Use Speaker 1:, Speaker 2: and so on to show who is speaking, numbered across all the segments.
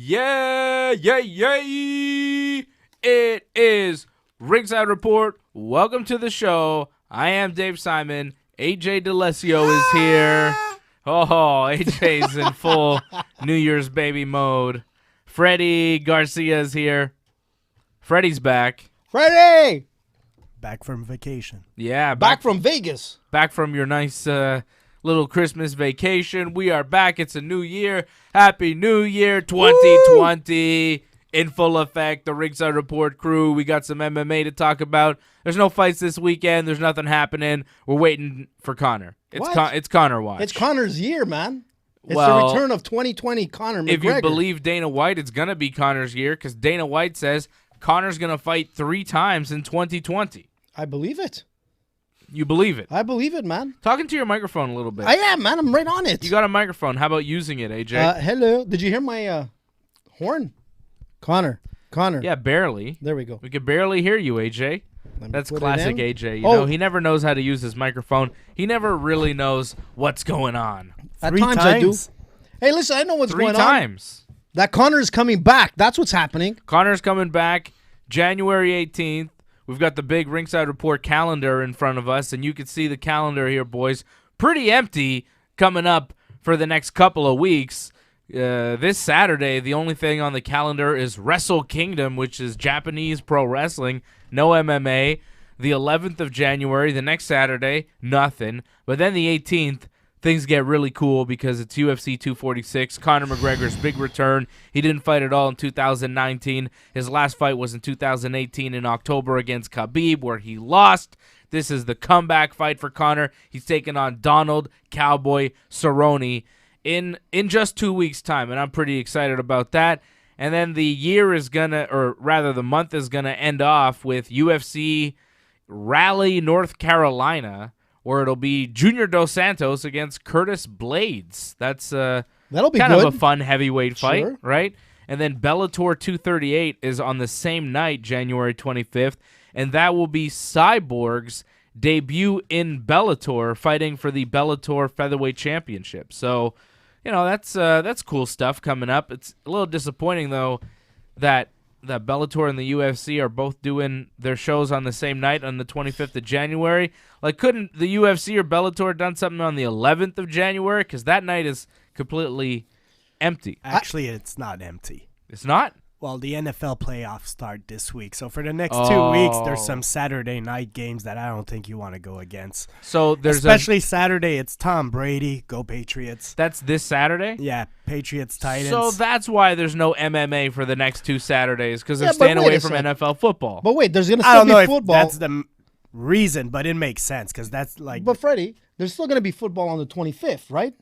Speaker 1: Yeah. It is Ringside Report. Welcome to the show. I am Dave Simon. AJ DeLesio is here. Oh, AJ's in full New Year's baby mode. Freddie Garcia is here. Freddie's back.
Speaker 2: Freddie!
Speaker 3: Back from vacation.
Speaker 1: Yeah.
Speaker 2: Back from Vegas.
Speaker 1: Back from your nice little Christmas vacation. We are back. It's a new year. Happy New Year 2020. Woo! In full effect. The Ringside Report crew. We got some MMA to talk about. There's no fights this weekend. There's nothing happening. We're waiting for Conor. It's Conor watch.
Speaker 2: It's Conor's year, man. It's
Speaker 1: well,
Speaker 2: the return of 2020 Conor McGregor.
Speaker 1: If you believe Dana White, it's going to be Conor's year because Dana White says Conor's going to fight 3 times in 2020.
Speaker 2: I believe it.
Speaker 1: You believe it?
Speaker 2: I believe it, man.
Speaker 1: Talking to your microphone a little bit.
Speaker 2: I am, man. I'm right on it.
Speaker 1: You got a microphone. How about using it, AJ?
Speaker 2: Hello. Did you hear my horn? Connor.
Speaker 1: Yeah, barely.
Speaker 2: There we go.
Speaker 1: We could barely hear you, AJ. That's classic AJ. You know, he never knows how to use his microphone. He never really knows what's going on.
Speaker 2: At times I do. Hey, listen, I know what's going on.
Speaker 1: 3 times.
Speaker 2: That Conor's coming back. That's what's happening.
Speaker 1: Conor's coming back January 18th. We've got the big Ringside Report calendar in front of us, and you can see the calendar here, boys. Pretty empty coming up for the next couple of weeks. This Saturday, the only thing on the calendar is Wrestle Kingdom, which is Japanese pro wrestling, no MMA. The 11th of January, the next Saturday, nothing. But then the 18th, things get really cool because it's UFC 246, Conor McGregor's big return. He didn't fight at all in 2019. His last fight was in 2018 in October against Khabib, where he lost. This is the comeback fight for Conor. He's taking on Donald Cowboy Cerrone in just 2 weeks' time, and I'm pretty excited about that. And then the year is the month is gonna end off with UFC Raleigh, North Carolina, where it'll be Junior Dos Santos against Curtis Blades. That's
Speaker 2: that'll be
Speaker 1: kind
Speaker 2: good.
Speaker 1: of a fun heavyweight fight,
Speaker 2: Sure.
Speaker 1: right? And then Bellator 238 is on the same night, January 25th, and that will be Cyborg's debut in Bellator, fighting for the Bellator Featherweight Championship. So, you know, that's cool stuff coming up. It's a little disappointing, though, that Bellator and the UFC are both doing their shows on the same night on the 25th of January. Like, couldn't the UFC or Bellator done something on the 11th of January? Because that night is completely empty.
Speaker 3: Actually, it's not empty.
Speaker 1: It's not?
Speaker 3: Well, the NFL playoffs start this week. So for the next 2 weeks, there's some Saturday night games that I don't think you want to go against.
Speaker 1: So there's
Speaker 3: especially Saturday, it's Tom Brady. Go Patriots.
Speaker 1: That's this Saturday?
Speaker 3: Yeah, Patriots, Titans.
Speaker 1: So that's why there's no MMA for the next 2 Saturdays, because they're staying away from NFL football.
Speaker 2: But wait, there's going to
Speaker 3: I
Speaker 2: still
Speaker 3: don't know
Speaker 2: be
Speaker 3: if
Speaker 2: football.
Speaker 3: that's the reason, but it makes sense because that's like.
Speaker 2: But Freddie, there's still going to be football on the 25th, right?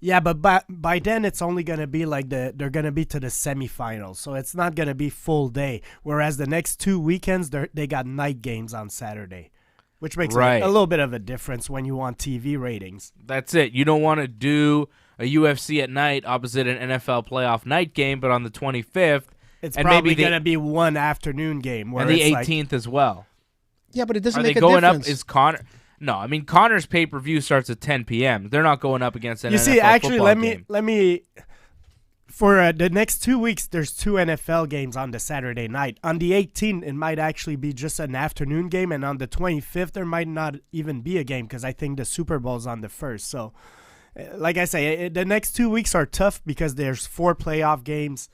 Speaker 3: Yeah, but by then it's only going to be like they're going to be to the semifinals, so it's not going to be full day. Whereas the next 2 weekends, they got night games on Saturday, which makes a little bit of a difference when you want TV ratings.
Speaker 1: That's it. You don't want to do a UFC at night opposite an NFL playoff night game, but on the 25th.
Speaker 3: It's probably going to be one afternoon game. Where
Speaker 1: and the 18th as well.
Speaker 2: Yeah, but it doesn't
Speaker 1: Are
Speaker 2: make
Speaker 1: they
Speaker 2: a
Speaker 1: going
Speaker 2: difference.
Speaker 1: up? Is Conor... No, I mean, Conor's pay-per-view starts at 10 p.m. They're not going up against an NFL
Speaker 3: football game. You see, actually, let me for the next 2 weeks, there's 2 NFL games on the Saturday night. On the 18th, it might actually be just an afternoon game, and on the 25th, there might not even be a game because I think the Super Bowl's on the 1st. So, like I say, the next 2 weeks are tough because there's 4 playoff games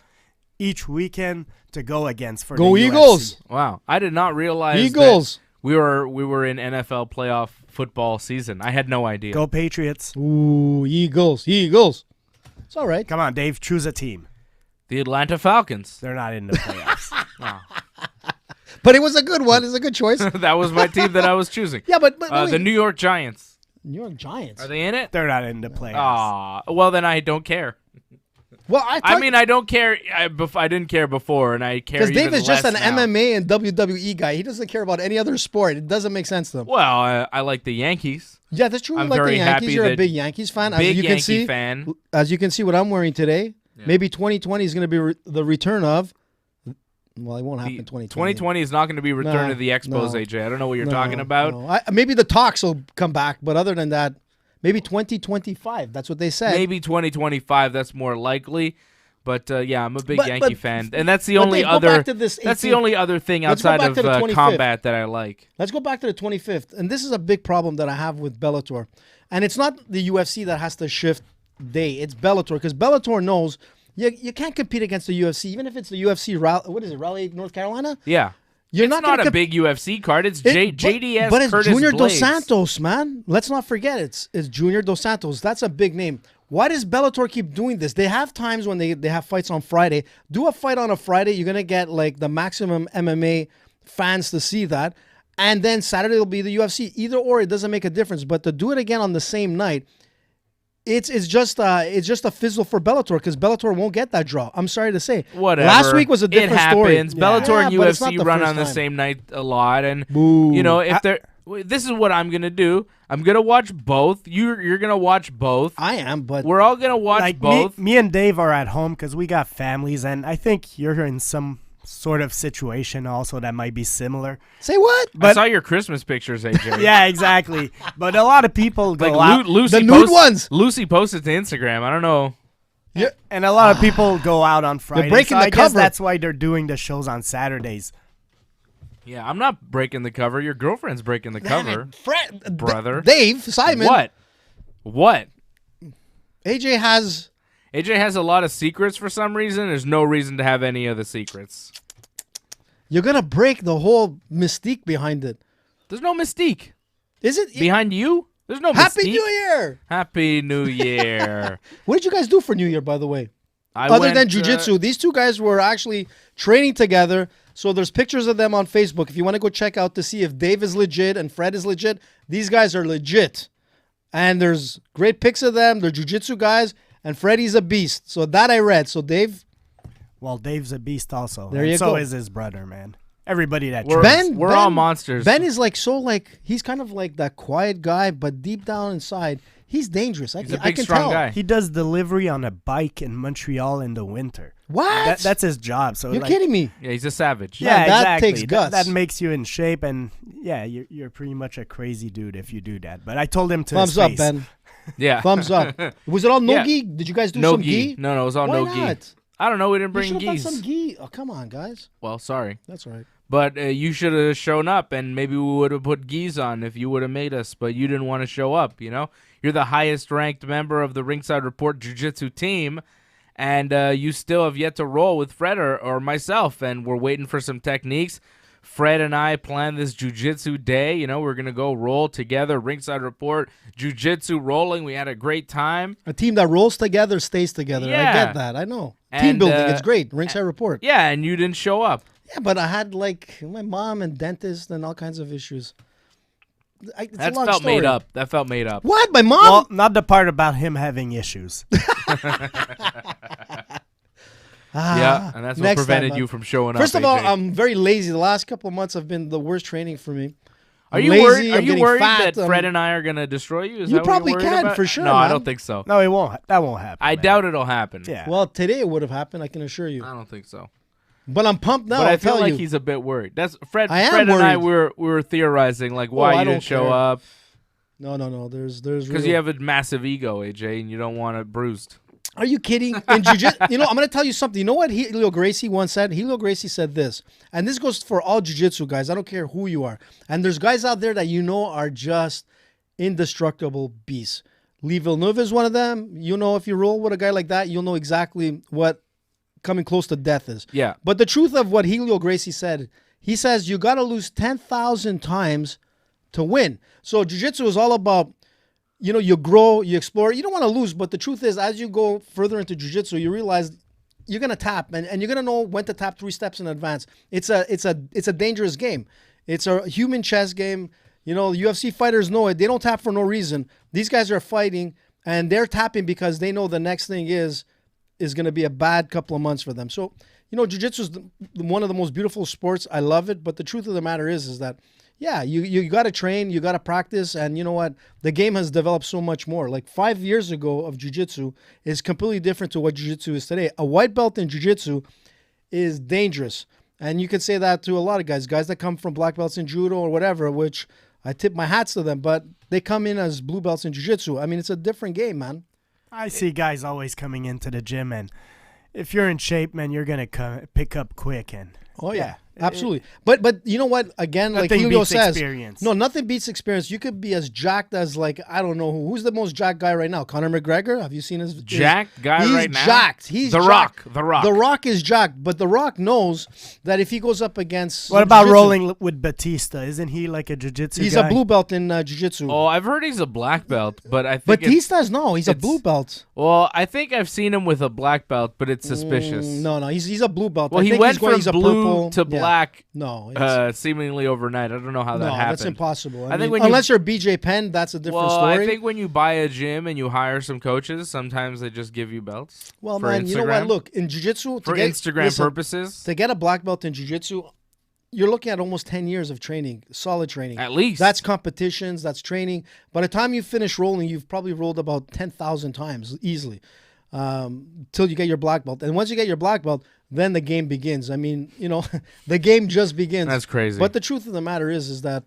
Speaker 3: each weekend to go against for
Speaker 2: Go
Speaker 3: the
Speaker 2: Eagles!
Speaker 3: UFC.
Speaker 1: Wow, I did not realize
Speaker 2: Eagles!
Speaker 1: That we were in NFL playoff football season. I had no idea.
Speaker 3: Go Patriots.
Speaker 2: Ooh, Eagles. It's all right.
Speaker 3: Come on, Dave, choose a team.
Speaker 1: The Atlanta Falcons.
Speaker 3: They're not in the playoffs.
Speaker 1: Wow.
Speaker 2: But it was a good one. It's a good choice.
Speaker 1: That was my team that I was choosing.
Speaker 2: Yeah, but
Speaker 1: the New York Giants.
Speaker 2: New York Giants.
Speaker 1: Are they in it?
Speaker 3: They're not in the playoffs.
Speaker 1: Well, then I don't care.
Speaker 2: Well,
Speaker 1: I mean, I don't care. I didn't care before, and I care
Speaker 2: because Dave is just an
Speaker 1: now.
Speaker 2: MMA and WWE guy. He doesn't care about any other sport. It doesn't make sense to him.
Speaker 1: Well, I like the Yankees.
Speaker 2: Yeah, that's true.
Speaker 1: I'm
Speaker 2: You like
Speaker 1: very
Speaker 2: the
Speaker 1: happy
Speaker 2: Yankees. You're a
Speaker 1: that-
Speaker 2: big Yankees fan.
Speaker 1: Big
Speaker 2: as you can
Speaker 1: Yankee
Speaker 2: see,
Speaker 1: fan.
Speaker 2: As you can see, what I'm wearing today.
Speaker 1: Yeah.
Speaker 2: Maybe 2020 is going to be the return of. Well, it won't happen in 2020.
Speaker 1: 2020 is not going to be return to the Expos,
Speaker 2: no.
Speaker 1: AJ. I don't know what you're talking about.
Speaker 2: No. Maybe the talks will come back, but other than that, maybe 2025. That's what they said.
Speaker 1: Maybe 2025. That's more likely. But yeah, I'm a big
Speaker 2: But-
Speaker 1: Yankee
Speaker 2: but-
Speaker 1: fan, and that's the
Speaker 2: but
Speaker 1: only
Speaker 2: Dave, go
Speaker 1: other.
Speaker 2: back to this
Speaker 1: That's the
Speaker 2: 18th
Speaker 1: only other thing
Speaker 2: Let's go
Speaker 1: outside
Speaker 2: back
Speaker 1: of
Speaker 2: to the 25th.
Speaker 1: combat that I like.
Speaker 2: Let's go back to the 25th. And this is a big problem that I have with Bellator. And it's not the UFC that has to shift day. It's Bellator. Because Bellator knows you can't compete against the UFC. Even if it's the UFC, what is it, Raleigh, North Carolina?
Speaker 1: Yeah,
Speaker 2: You're
Speaker 1: it's
Speaker 2: not
Speaker 1: not
Speaker 2: gonna
Speaker 1: a big UFC card. It's JDS.
Speaker 2: But it's
Speaker 1: Curtis
Speaker 2: Junior
Speaker 1: Blades.
Speaker 2: Dos Santos, man. Let's not forget it's Junior Dos Santos. That's a big name. Why does Bellator keep doing this? They have times when they have fights on Friday. Do a fight on a Friday. You're going to get like the maximum MMA fans to see that. And then Saturday will be the UFC. Either or, it doesn't make a difference. But to do it again on the same night, it's just a fizzle for Bellator because Bellator won't get that draw. I'm sorry to say.
Speaker 1: Whatever.
Speaker 2: Last week was a different
Speaker 1: it
Speaker 2: story.
Speaker 1: happens. Bellator and
Speaker 2: but it's not
Speaker 1: UFC
Speaker 2: the
Speaker 1: run
Speaker 2: first
Speaker 1: on the
Speaker 2: time.
Speaker 1: same night a lot, and
Speaker 2: Boo.
Speaker 1: you know if they're. This is what I'm gonna do. I'm gonna watch both. You're gonna watch both.
Speaker 2: I am, but
Speaker 1: We're all gonna watch
Speaker 3: Like
Speaker 1: both.
Speaker 3: me and Dave are at home because we got families, and I think you're in some sort of situation also that might be similar.
Speaker 2: say what?
Speaker 1: I saw your Christmas pictures, AJ.
Speaker 3: Yeah, exactly. But a lot of people go
Speaker 1: like
Speaker 3: out,
Speaker 1: Lucy
Speaker 2: The nude ones.
Speaker 1: Lucy posted to Instagram. I don't know.
Speaker 3: and a lot of people go out on Friday.
Speaker 2: breaking
Speaker 3: so
Speaker 2: the
Speaker 3: I guess
Speaker 2: cover.
Speaker 3: that's why they're doing the shows on Saturdays.
Speaker 1: Yeah, I'm not breaking the cover. Your girlfriend's breaking the cover.
Speaker 2: Fred,
Speaker 1: Brother.
Speaker 2: Dave, Simon.
Speaker 1: What?
Speaker 2: AJ has.
Speaker 1: AJ has a lot of secrets for some reason. There's no reason to have any of the secrets.
Speaker 2: You're gonna break the whole mystique behind it.
Speaker 1: There's no mystique.
Speaker 2: Is it?
Speaker 1: Behind you? There's no
Speaker 2: Happy
Speaker 1: mystique.
Speaker 2: New Year!
Speaker 1: Happy New Year.
Speaker 2: What did you guys do for New Year, by the way?
Speaker 1: I
Speaker 2: Other
Speaker 1: went,
Speaker 2: than jiu-jitsu, these two guys were actually training together. So there's pictures of them on Facebook. If you want to go check out to see if Dave is legit and Fred is legit, these guys are legit. And there's great pics of them. They're jiu-jitsu guys, and Freddie's a beast. So that I read. So Dave,
Speaker 3: Well, Dave's a beast also.
Speaker 2: There
Speaker 3: and
Speaker 2: you
Speaker 3: so
Speaker 2: go.
Speaker 3: is his brother, man. Everybody that
Speaker 1: We're-
Speaker 3: trains.
Speaker 1: we're all monsters.
Speaker 2: Ben is like he's kind of like that quiet guy, but deep down inside, he's dangerous.
Speaker 1: He's a
Speaker 2: I
Speaker 1: big,
Speaker 2: can
Speaker 1: strong
Speaker 2: tell.
Speaker 1: guy.
Speaker 3: He does delivery on a bike in Montreal in the winter.
Speaker 2: What?
Speaker 3: That's his job. So
Speaker 2: You're
Speaker 3: like,
Speaker 2: kidding me?
Speaker 1: Yeah, he's a savage.
Speaker 3: Yeah,
Speaker 2: Man, that
Speaker 3: exactly.
Speaker 2: takes guts.
Speaker 3: That makes you in shape, and yeah, you're pretty much a crazy dude if you do that. But I told him to
Speaker 2: Thumbs
Speaker 3: his
Speaker 2: up,
Speaker 3: face.
Speaker 2: Ben.
Speaker 1: Yeah.
Speaker 2: Thumbs up. Was it all no
Speaker 1: Yeah.
Speaker 2: gi? Did you guys do
Speaker 1: No
Speaker 2: some
Speaker 1: gi.
Speaker 2: gi?
Speaker 1: No, it was all
Speaker 2: Why
Speaker 1: no
Speaker 2: not?
Speaker 1: gi. I don't know. We didn't
Speaker 2: You
Speaker 1: bring
Speaker 2: should have done
Speaker 1: gis.
Speaker 2: some gi. Oh, come on, guys.
Speaker 1: Well, sorry.
Speaker 2: That's all right.
Speaker 1: But you should have shown up, and maybe we would have put gis on if you would have made us. But you didn't want to show up, you know? You're the highest-ranked member of the Ringside Report Jiu-Jitsu team, and you still have yet to roll with Fred or myself, and we're waiting for some techniques. Fred and I planned this jiu-jitsu day. You know, we're going to go roll together, Ringside Report, jiu-jitsu rolling. We had a great time.
Speaker 2: A team that rolls together stays together. I
Speaker 1: Yeah.
Speaker 2: get that. I know. Team
Speaker 1: And,
Speaker 2: building. It's great. Ringside Report.
Speaker 1: Yeah, and you didn't show up.
Speaker 2: Yeah, but I had like my mom and dentist and all kinds of issues. It's
Speaker 1: That
Speaker 2: a long
Speaker 1: felt
Speaker 2: story.
Speaker 1: made up. That felt made up.
Speaker 2: What? My mom?
Speaker 3: Well, not the part about him having issues.
Speaker 1: Yeah, and that's what
Speaker 2: next
Speaker 1: prevented
Speaker 2: time,
Speaker 1: you from showing up.
Speaker 2: First of all,
Speaker 1: AJ.
Speaker 2: I'm very lazy. The last couple of months have been the worst training for me.
Speaker 1: Are
Speaker 2: I'm
Speaker 1: you
Speaker 2: lazy,
Speaker 1: worried? Are
Speaker 2: I'm
Speaker 1: you
Speaker 2: getting
Speaker 1: worried
Speaker 2: fat,
Speaker 1: that Fred and I are gonna destroy you? Is
Speaker 2: You
Speaker 1: that what
Speaker 2: probably
Speaker 1: you're worried
Speaker 2: can,
Speaker 1: about?
Speaker 2: for sure,
Speaker 1: No, I
Speaker 2: man.
Speaker 1: don't think so.
Speaker 3: No, it won't. That won't happen.
Speaker 1: I
Speaker 3: man.
Speaker 1: doubt it'll happen.
Speaker 3: Yeah.
Speaker 2: Well, today it would have happened. I can assure you.
Speaker 1: I don't think so.
Speaker 2: But I'm pumped now.
Speaker 1: But
Speaker 2: I'll
Speaker 1: I feel
Speaker 2: tell
Speaker 1: like
Speaker 2: you.
Speaker 1: he's a bit worried. That's Fred.
Speaker 2: I am
Speaker 1: Fred and I
Speaker 2: worried.
Speaker 1: we were theorizing like why
Speaker 2: I
Speaker 1: you
Speaker 2: don't
Speaker 1: didn't show
Speaker 2: care.
Speaker 1: up
Speaker 2: No. There's
Speaker 1: because
Speaker 2: real-
Speaker 1: you have a massive ego, AJ, and you don't want it bruised.
Speaker 2: Are you kidding? In jiu-jitsu, I'm going to tell you something. You know what Helio Gracie once said? Helio Gracie said this, and this goes for all jiu-jitsu guys. I don't care who you are. And there's guys out there that you know are just indestructible beasts. Lee Villeneuve is one of them. You know, if you roll with a guy like that, you'll know exactly what coming close to death is.
Speaker 1: Yeah.
Speaker 2: But the truth of what Helio Gracie said, he says you got to lose 10,000 times to win. So jiu-jitsu is all about, you know, you grow, you explore. You don't want to lose, but the truth is, as you go further into jiu-jitsu, you realize you're gonna tap, and you're gonna know when to tap 3 steps in advance. It's a dangerous game. It's a human chess game. You know, UFC fighters know it. They don't tap for no reason. These guys are fighting, and they're tapping because they know the next thing is gonna be a bad couple of months for them. So, you know, jiu-jitsu is one of the most beautiful sports. I love it, but the truth of the matter is that. Yeah, you got to train, you got to practice, and you know what? The game has developed so much more. Like 5 years ago of jiu-jitsu is completely different to what jiu-jitsu is today. A white belt in jiu-jitsu is dangerous. And you could say that to a lot of guys that come from black belts in judo or whatever, which I tip my hats to them, but they come in as blue belts in jiu-jitsu. I mean, it's a different game, man.
Speaker 3: I see guys always coming into the gym, and if you're in shape, man, you're gonna pick up quick and.
Speaker 2: Oh yeah, absolutely. But you know what? Again, like Julio says,
Speaker 3: experience.
Speaker 2: No, nothing beats experience. You could be as jacked as like I don't know who's the most jacked guy right now. Conor McGregor. Have you seen his
Speaker 1: jacked guy right now?
Speaker 2: He's jacked. He's
Speaker 1: The
Speaker 2: jacked.
Speaker 1: Rock. The Rock.
Speaker 2: The Rock is jacked, but The Rock knows that if he goes up against
Speaker 3: What about
Speaker 2: jiu-jitsu,
Speaker 3: rolling with Batista? Isn't he like a jiu-jitsu
Speaker 2: He's
Speaker 3: guy?
Speaker 2: a blue belt in jiu-jitsu.
Speaker 1: Oh, I've heard he's a black belt, but I think
Speaker 2: Batista's no, he's a
Speaker 1: it's-
Speaker 2: blue belt.
Speaker 1: well, I think I've seen him with a black belt, but it's suspicious.
Speaker 2: No, he's a blue belt.
Speaker 1: Well,
Speaker 2: I
Speaker 1: he
Speaker 2: think
Speaker 1: went
Speaker 2: he's
Speaker 1: from
Speaker 2: a
Speaker 1: blue
Speaker 2: purple.
Speaker 1: to
Speaker 2: Yeah.
Speaker 1: black
Speaker 2: No, it's,
Speaker 1: seemingly overnight. I don't know how that
Speaker 2: no,
Speaker 1: happened.
Speaker 2: that's impossible. I
Speaker 1: think
Speaker 2: mean,
Speaker 1: when you-
Speaker 2: unless you're BJ Penn, that's a different
Speaker 1: Well,
Speaker 2: story.
Speaker 1: I think when you buy a gym and you hire some coaches, sometimes they just give you belts.
Speaker 2: Well,
Speaker 1: for
Speaker 2: man, you know what?
Speaker 1: Instagram.
Speaker 2: Look, in jiu-jitsu,
Speaker 1: For Instagram purposes,
Speaker 2: to get a black belt in jiu-jitsu, you're looking at almost 10 years of training, solid training.
Speaker 1: at least.
Speaker 2: That's competitions, that's training. By the time you finish rolling, you've probably rolled about 10,000 times easily till you get your black belt. And once you get your black belt, then the game begins. I mean, you know, the game just begins.
Speaker 1: That's crazy.
Speaker 2: But the truth of the matter is that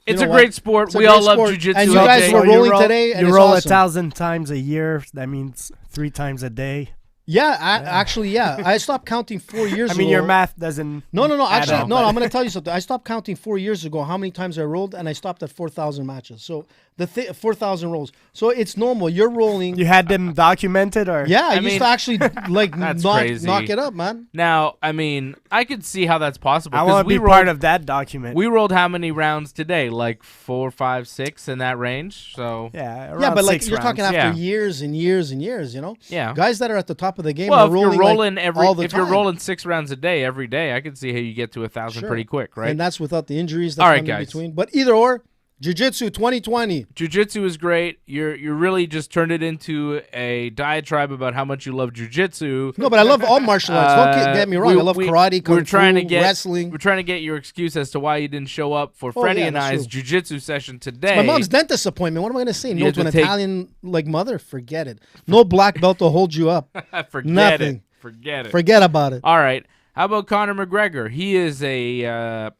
Speaker 1: it's
Speaker 2: you
Speaker 1: a
Speaker 2: know
Speaker 1: great
Speaker 2: what?
Speaker 1: sport.
Speaker 2: It's a
Speaker 1: We
Speaker 2: great
Speaker 1: all love
Speaker 2: sport.
Speaker 1: jiu-jitsu.
Speaker 2: And you guys
Speaker 1: okay?
Speaker 2: were
Speaker 3: you
Speaker 2: rolling
Speaker 3: roll,
Speaker 2: today, and
Speaker 3: you
Speaker 2: it's
Speaker 3: roll
Speaker 2: awesome.
Speaker 3: 1,000 times a year. That means 3 times a day.
Speaker 2: Yeah, actually, yeah. I stopped counting 4 years
Speaker 3: I
Speaker 2: ago.
Speaker 3: mean, your math doesn't.
Speaker 2: No.
Speaker 3: add
Speaker 2: Actually,
Speaker 3: up,
Speaker 2: no.
Speaker 3: but-
Speaker 2: I'm going to tell you something. I stopped counting 4 years ago how many times I rolled, and I stopped at 4,000 matches. So the 4,000 rolls. So it's normal. You're rolling.
Speaker 3: You had them documented, or
Speaker 2: Yeah, I
Speaker 1: I
Speaker 2: used
Speaker 1: mean,
Speaker 2: to actually like
Speaker 1: that's
Speaker 2: knock
Speaker 1: crazy.
Speaker 2: it up, man.
Speaker 1: Now, I mean, I could see how that's possible.
Speaker 3: I
Speaker 1: 'cause
Speaker 3: want to
Speaker 1: we
Speaker 3: be
Speaker 1: rolled,
Speaker 3: part of that document.
Speaker 1: We rolled how many rounds today? Like 4, 5, 6 in that range. So
Speaker 3: yeah,
Speaker 2: Yeah, but like
Speaker 3: 6
Speaker 2: you're talking
Speaker 3: rounds.
Speaker 2: after
Speaker 1: Yeah.
Speaker 2: years and years and years. You know,
Speaker 1: yeah.
Speaker 2: guys that are at the top of the game
Speaker 1: Well,
Speaker 2: are
Speaker 1: if
Speaker 2: rolling
Speaker 1: you're rolling
Speaker 2: like,
Speaker 1: every,
Speaker 2: all the
Speaker 1: if
Speaker 2: time.
Speaker 1: you're rolling 6 rounds a day every day, I could see how you get to 1,000
Speaker 2: Sure.
Speaker 1: pretty quick, right?
Speaker 2: And that's without the injuries that
Speaker 1: All right,
Speaker 2: come in
Speaker 1: guys.
Speaker 2: between. But either or, Jiu-Jitsu 2020.
Speaker 1: Jiu-jitsu is great. You really just turned it into a diatribe about how much you love jiu-jitsu.
Speaker 2: No, but I love all martial arts. Don't get me wrong. I love karate, kung
Speaker 1: we're trying
Speaker 2: fu,
Speaker 1: to get
Speaker 2: wrestling.
Speaker 1: We're trying to get your excuse as to why you didn't show up for
Speaker 2: Oh,
Speaker 1: Freddie
Speaker 2: yeah,
Speaker 1: and
Speaker 2: that's
Speaker 1: I's
Speaker 2: true.
Speaker 1: jiu-jitsu session today.
Speaker 2: My mom's dentist appointment. What am I going to say?
Speaker 1: You
Speaker 2: No
Speaker 1: have
Speaker 2: to an
Speaker 1: to take-
Speaker 2: Italian like mother? Forget it. No black belt to hold you up.
Speaker 1: Forget
Speaker 2: Nothing.
Speaker 1: it. Forget it.
Speaker 2: Forget about it.
Speaker 1: All right. How about Conor McGregor? He is a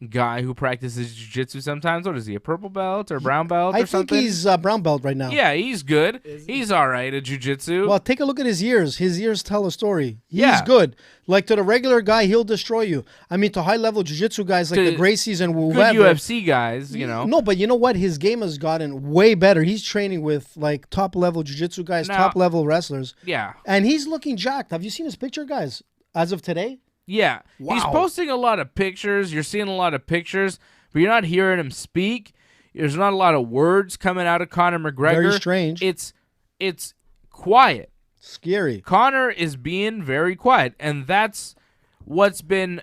Speaker 1: guy who practices jiu-jitsu sometimes. What is he, a purple belt or brown belt
Speaker 2: I
Speaker 1: or
Speaker 2: think
Speaker 1: something?
Speaker 2: he's brown belt right now.
Speaker 1: Yeah, he's good. He's all right at jiu-jitsu.
Speaker 2: Well, take a look at his ears. His ears tell a story. He's
Speaker 1: Yeah.
Speaker 2: good. Like to the regular guy, he'll destroy you. I mean, to high-level jiu-jitsu guys like
Speaker 1: To
Speaker 2: the Gracies and
Speaker 1: good
Speaker 2: whoever.
Speaker 1: UFC guys, you know.
Speaker 2: No, but you know what? His game has gotten way better. He's training with like top-level jiu-jitsu guys,
Speaker 1: Now-
Speaker 2: top-level wrestlers.
Speaker 1: Yeah.
Speaker 2: And he's looking jacked. Have you seen his picture, guys? As of today?
Speaker 1: Yeah. He's
Speaker 2: Wow.
Speaker 1: posting a lot of pictures. You're seeing a lot of pictures, but you're not hearing him speak. There's not a lot of words coming out of Conor McGregor.
Speaker 2: Very strange.
Speaker 1: It's quiet.
Speaker 2: Scary.
Speaker 1: Conor is being very quiet, and that's what's been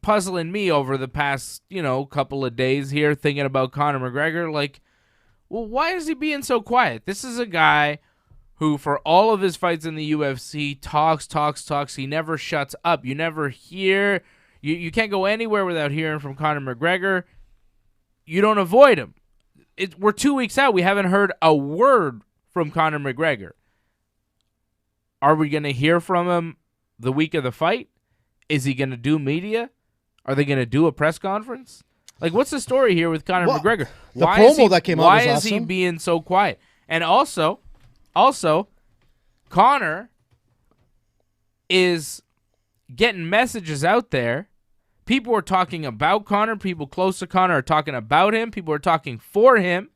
Speaker 1: puzzling me over the past, couple of days here, thinking about Conor McGregor. Like, well, why is he being so quiet? This is a guy who, for all of his fights in the UFC, talks. He never shuts up. You never hear. You can't go anywhere without hearing from Conor McGregor. You don't avoid him. We're 2 weeks out. We haven't heard a word from Conor McGregor. Are we going to hear from him the week of the fight? Is he going to do media? Are they going to do a press conference? Like, what's the story here with Conor
Speaker 2: Well,
Speaker 1: McGregor?
Speaker 2: the promo that came out was
Speaker 1: Why is he
Speaker 2: awesome.
Speaker 1: being so quiet? And also, Conor is getting messages out there. People are talking about Conor. People close to Conor are talking about him. People are talking for him,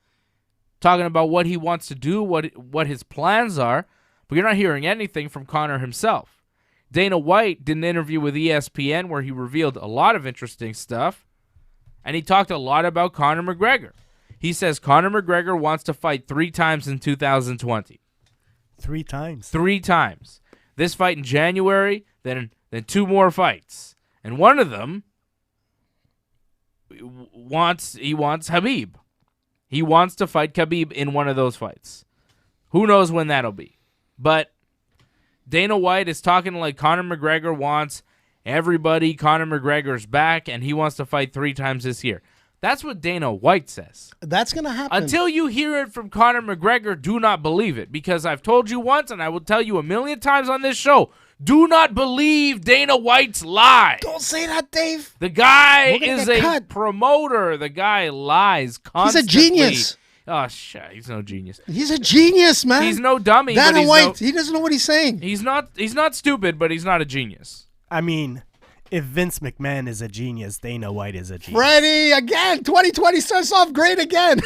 Speaker 1: talking about what he wants to do, what his plans are. But you're not hearing anything from Conor himself. Dana White did an interview with ESPN where he revealed a lot of interesting stuff, and he talked a lot about Conor McGregor. He says Conor McGregor wants to fight 3 times in 2020.
Speaker 3: 3 times.
Speaker 1: 3 times. This fight in January, then 2 more fights. And one of them he wants Khabib. He wants to fight Khabib in one of those fights. Who knows when that'll be. But Dana White is talking like Conor McGregor wants everybody. Conor McGregor's back, and he wants to fight 3 times this year. That's what Dana White says.
Speaker 2: That's going to happen.
Speaker 1: Until you hear it from Conor McGregor, do not believe it. Because I've told you once, and I will tell you 1,000,000 times on this show, do not believe Dana White's lie.
Speaker 2: Don't say that, Dave.
Speaker 1: The guy
Speaker 2: We're gonna
Speaker 1: is
Speaker 2: get
Speaker 1: a
Speaker 2: cut.
Speaker 1: promoter. The guy lies
Speaker 2: He's a
Speaker 1: constantly.
Speaker 2: genius.
Speaker 1: Oh, shit. He's no genius.
Speaker 2: He's a genius, man.
Speaker 1: He's no dummy.
Speaker 2: Dana
Speaker 1: but he's
Speaker 2: White, he doesn't know what he's saying.
Speaker 1: He's not stupid, but he's not a genius.
Speaker 3: I mean, if Vince McMahon is a genius, Dana White is a genius.
Speaker 2: Freddie, again, 2020 starts off great again.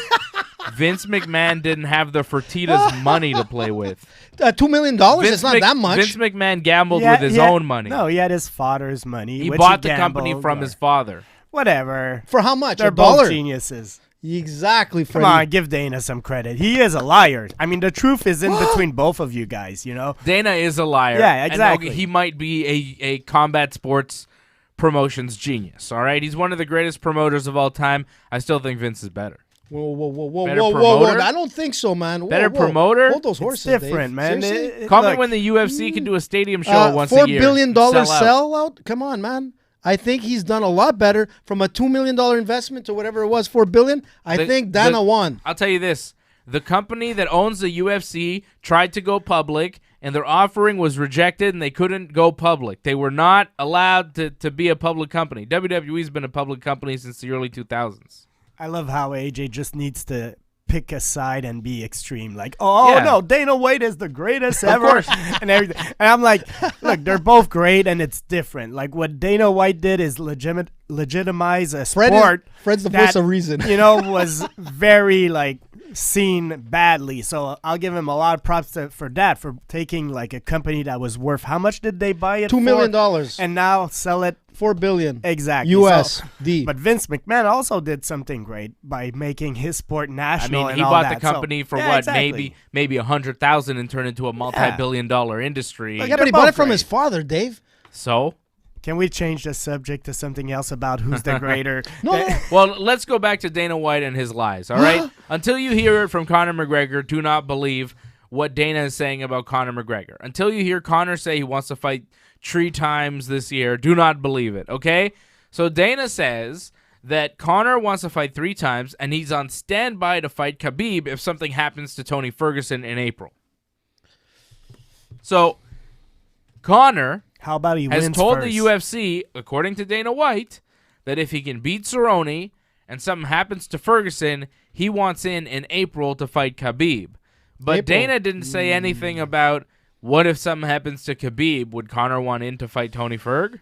Speaker 1: Vince McMahon didn't have the Fertitta's money to play with.
Speaker 2: $2 million? It's not that much.
Speaker 1: Vince McMahon gambled with his own money.
Speaker 3: No, he had his father's money.
Speaker 1: He bought the company from his father.
Speaker 3: Whatever.
Speaker 2: For how much?
Speaker 3: They're
Speaker 2: $1?
Speaker 3: both geniuses.
Speaker 2: Exactly, Freddie.
Speaker 3: Come on, give Dana some credit. He is a liar. I mean, the truth is in between both of you guys, you know?
Speaker 1: Dana is a liar.
Speaker 3: Yeah, exactly.
Speaker 1: And he might be a combat sports promotions genius, all right? He's one of the greatest promoters of all time. I still think Vince is better.
Speaker 2: Whoa. I don't think so, man.
Speaker 1: Better promoter?
Speaker 2: Hold those horses,
Speaker 3: It's different,
Speaker 2: Dave.
Speaker 3: man.
Speaker 1: Call me when the UFC can do a stadium show once a year.
Speaker 2: $4 billion
Speaker 1: Sell out.
Speaker 2: sellout? Come on, man. I think he's done a lot better from a $2 million investment to whatever it was, $4 billion. I think Dana won.
Speaker 1: I'll tell you this. The company that owns the UFC tried to go public, and their offering was rejected, and they couldn't go public. They were not allowed to be a public company. WWE's been a public company since the early 2000s.
Speaker 3: I love how AJ just needs to pick a side and be extreme. Like, no, Dana White is the greatest ever. And everything. And I'm like, look, they're both great, and it's different. Like, what Dana White did is legitimize a sport.
Speaker 2: Fred's the voice of reason.
Speaker 3: You know, was very, like, seen badly. So I'll give him a lot of props for that, for taking, like, a company that was worth, how much did they buy it
Speaker 2: $2 million.
Speaker 3: And now sell it.
Speaker 2: $4 billion.
Speaker 3: Exactly.
Speaker 2: USD.
Speaker 3: But Vince McMahon also did something great by making his sport national.
Speaker 1: I mean,
Speaker 3: and
Speaker 1: he
Speaker 3: all
Speaker 1: bought
Speaker 3: that.
Speaker 1: the company for
Speaker 3: exactly.
Speaker 1: maybe $100,000 and turned into a multi-billion-dollar industry.
Speaker 2: Yeah, but he bought it from his father, Dave.
Speaker 1: So?
Speaker 3: Can we change the subject to something else about who's the greater?
Speaker 2: No.
Speaker 1: Well, let's go back to Dana White and his lies, all right? Until you hear it from Conor McGregor, do not believe what Dana is saying about Conor McGregor. Until you hear Conor say he wants to fight 3 times this year, do not believe it, okay? So Dana says that Conor wants to fight 3 times, and he's on standby to fight Khabib if something happens to Tony Ferguson in April. So Conor
Speaker 3: How about he
Speaker 1: has
Speaker 3: wins
Speaker 1: told
Speaker 3: first?
Speaker 1: the UFC, according to Dana White, that if he can beat Cerrone and something happens to Ferguson, he wants in April to fight Khabib. But Dana didn't say anything about what if something happens to Khabib. Would Conor want in to fight Tony Ferg?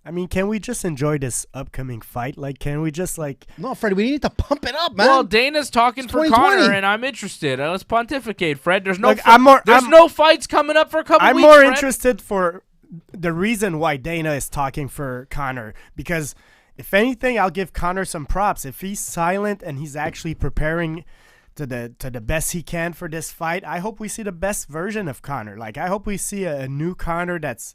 Speaker 3: I mean, can we just enjoy this upcoming fight? Like, can we just, like...
Speaker 2: No, Freddie, we need to pump it up, man.
Speaker 1: Well, Dana's talking for
Speaker 2: 2020.
Speaker 1: Conor, and I'm interested. Let's pontificate, Fred. There's no
Speaker 3: Look,
Speaker 1: no fights coming up for a couple
Speaker 3: I'm
Speaker 1: weeks,
Speaker 3: more
Speaker 1: Fred.
Speaker 3: interested for the reason why Dana is talking for Conor, because if anything, I'll give Conor some props. If he's silent and he's actually preparing to the best he can for this fight, I hope we see the best version of Conor. Like, I hope we see a new Conor that's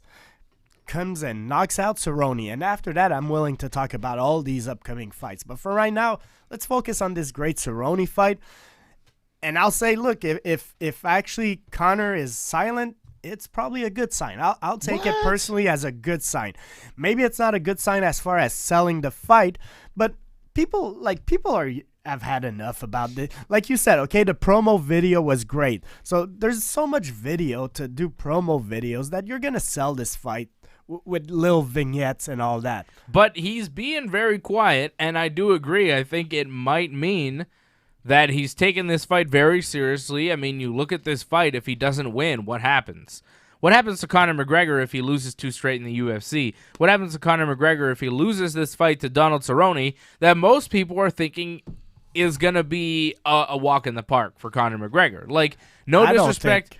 Speaker 3: comes and knocks out Cerrone, and after that, I'm willing to talk about all these upcoming fights. But for right now, let's focus on this great Cerrone fight. And I'll say, look, if actually Conor is silent, it's probably a good sign. I'll take it personally as a good sign. Maybe it's not a good sign as far as selling the fight, but people have had enough about this. Like you said, okay, the promo video was great. So there's so much video to do promo videos that you're gonna sell this fight with little vignettes and all that.
Speaker 1: But he's being very quiet, and I do agree. I think it might mean that he's taking this fight very seriously. I mean, you look at this fight, if he doesn't win, what happens? What happens to Conor McGregor if he loses 2 straight in the UFC? What happens to Conor McGregor if he loses this fight to Donald Cerrone that most people are thinking is going to be a walk in the park for Conor McGregor? Like, no disrespect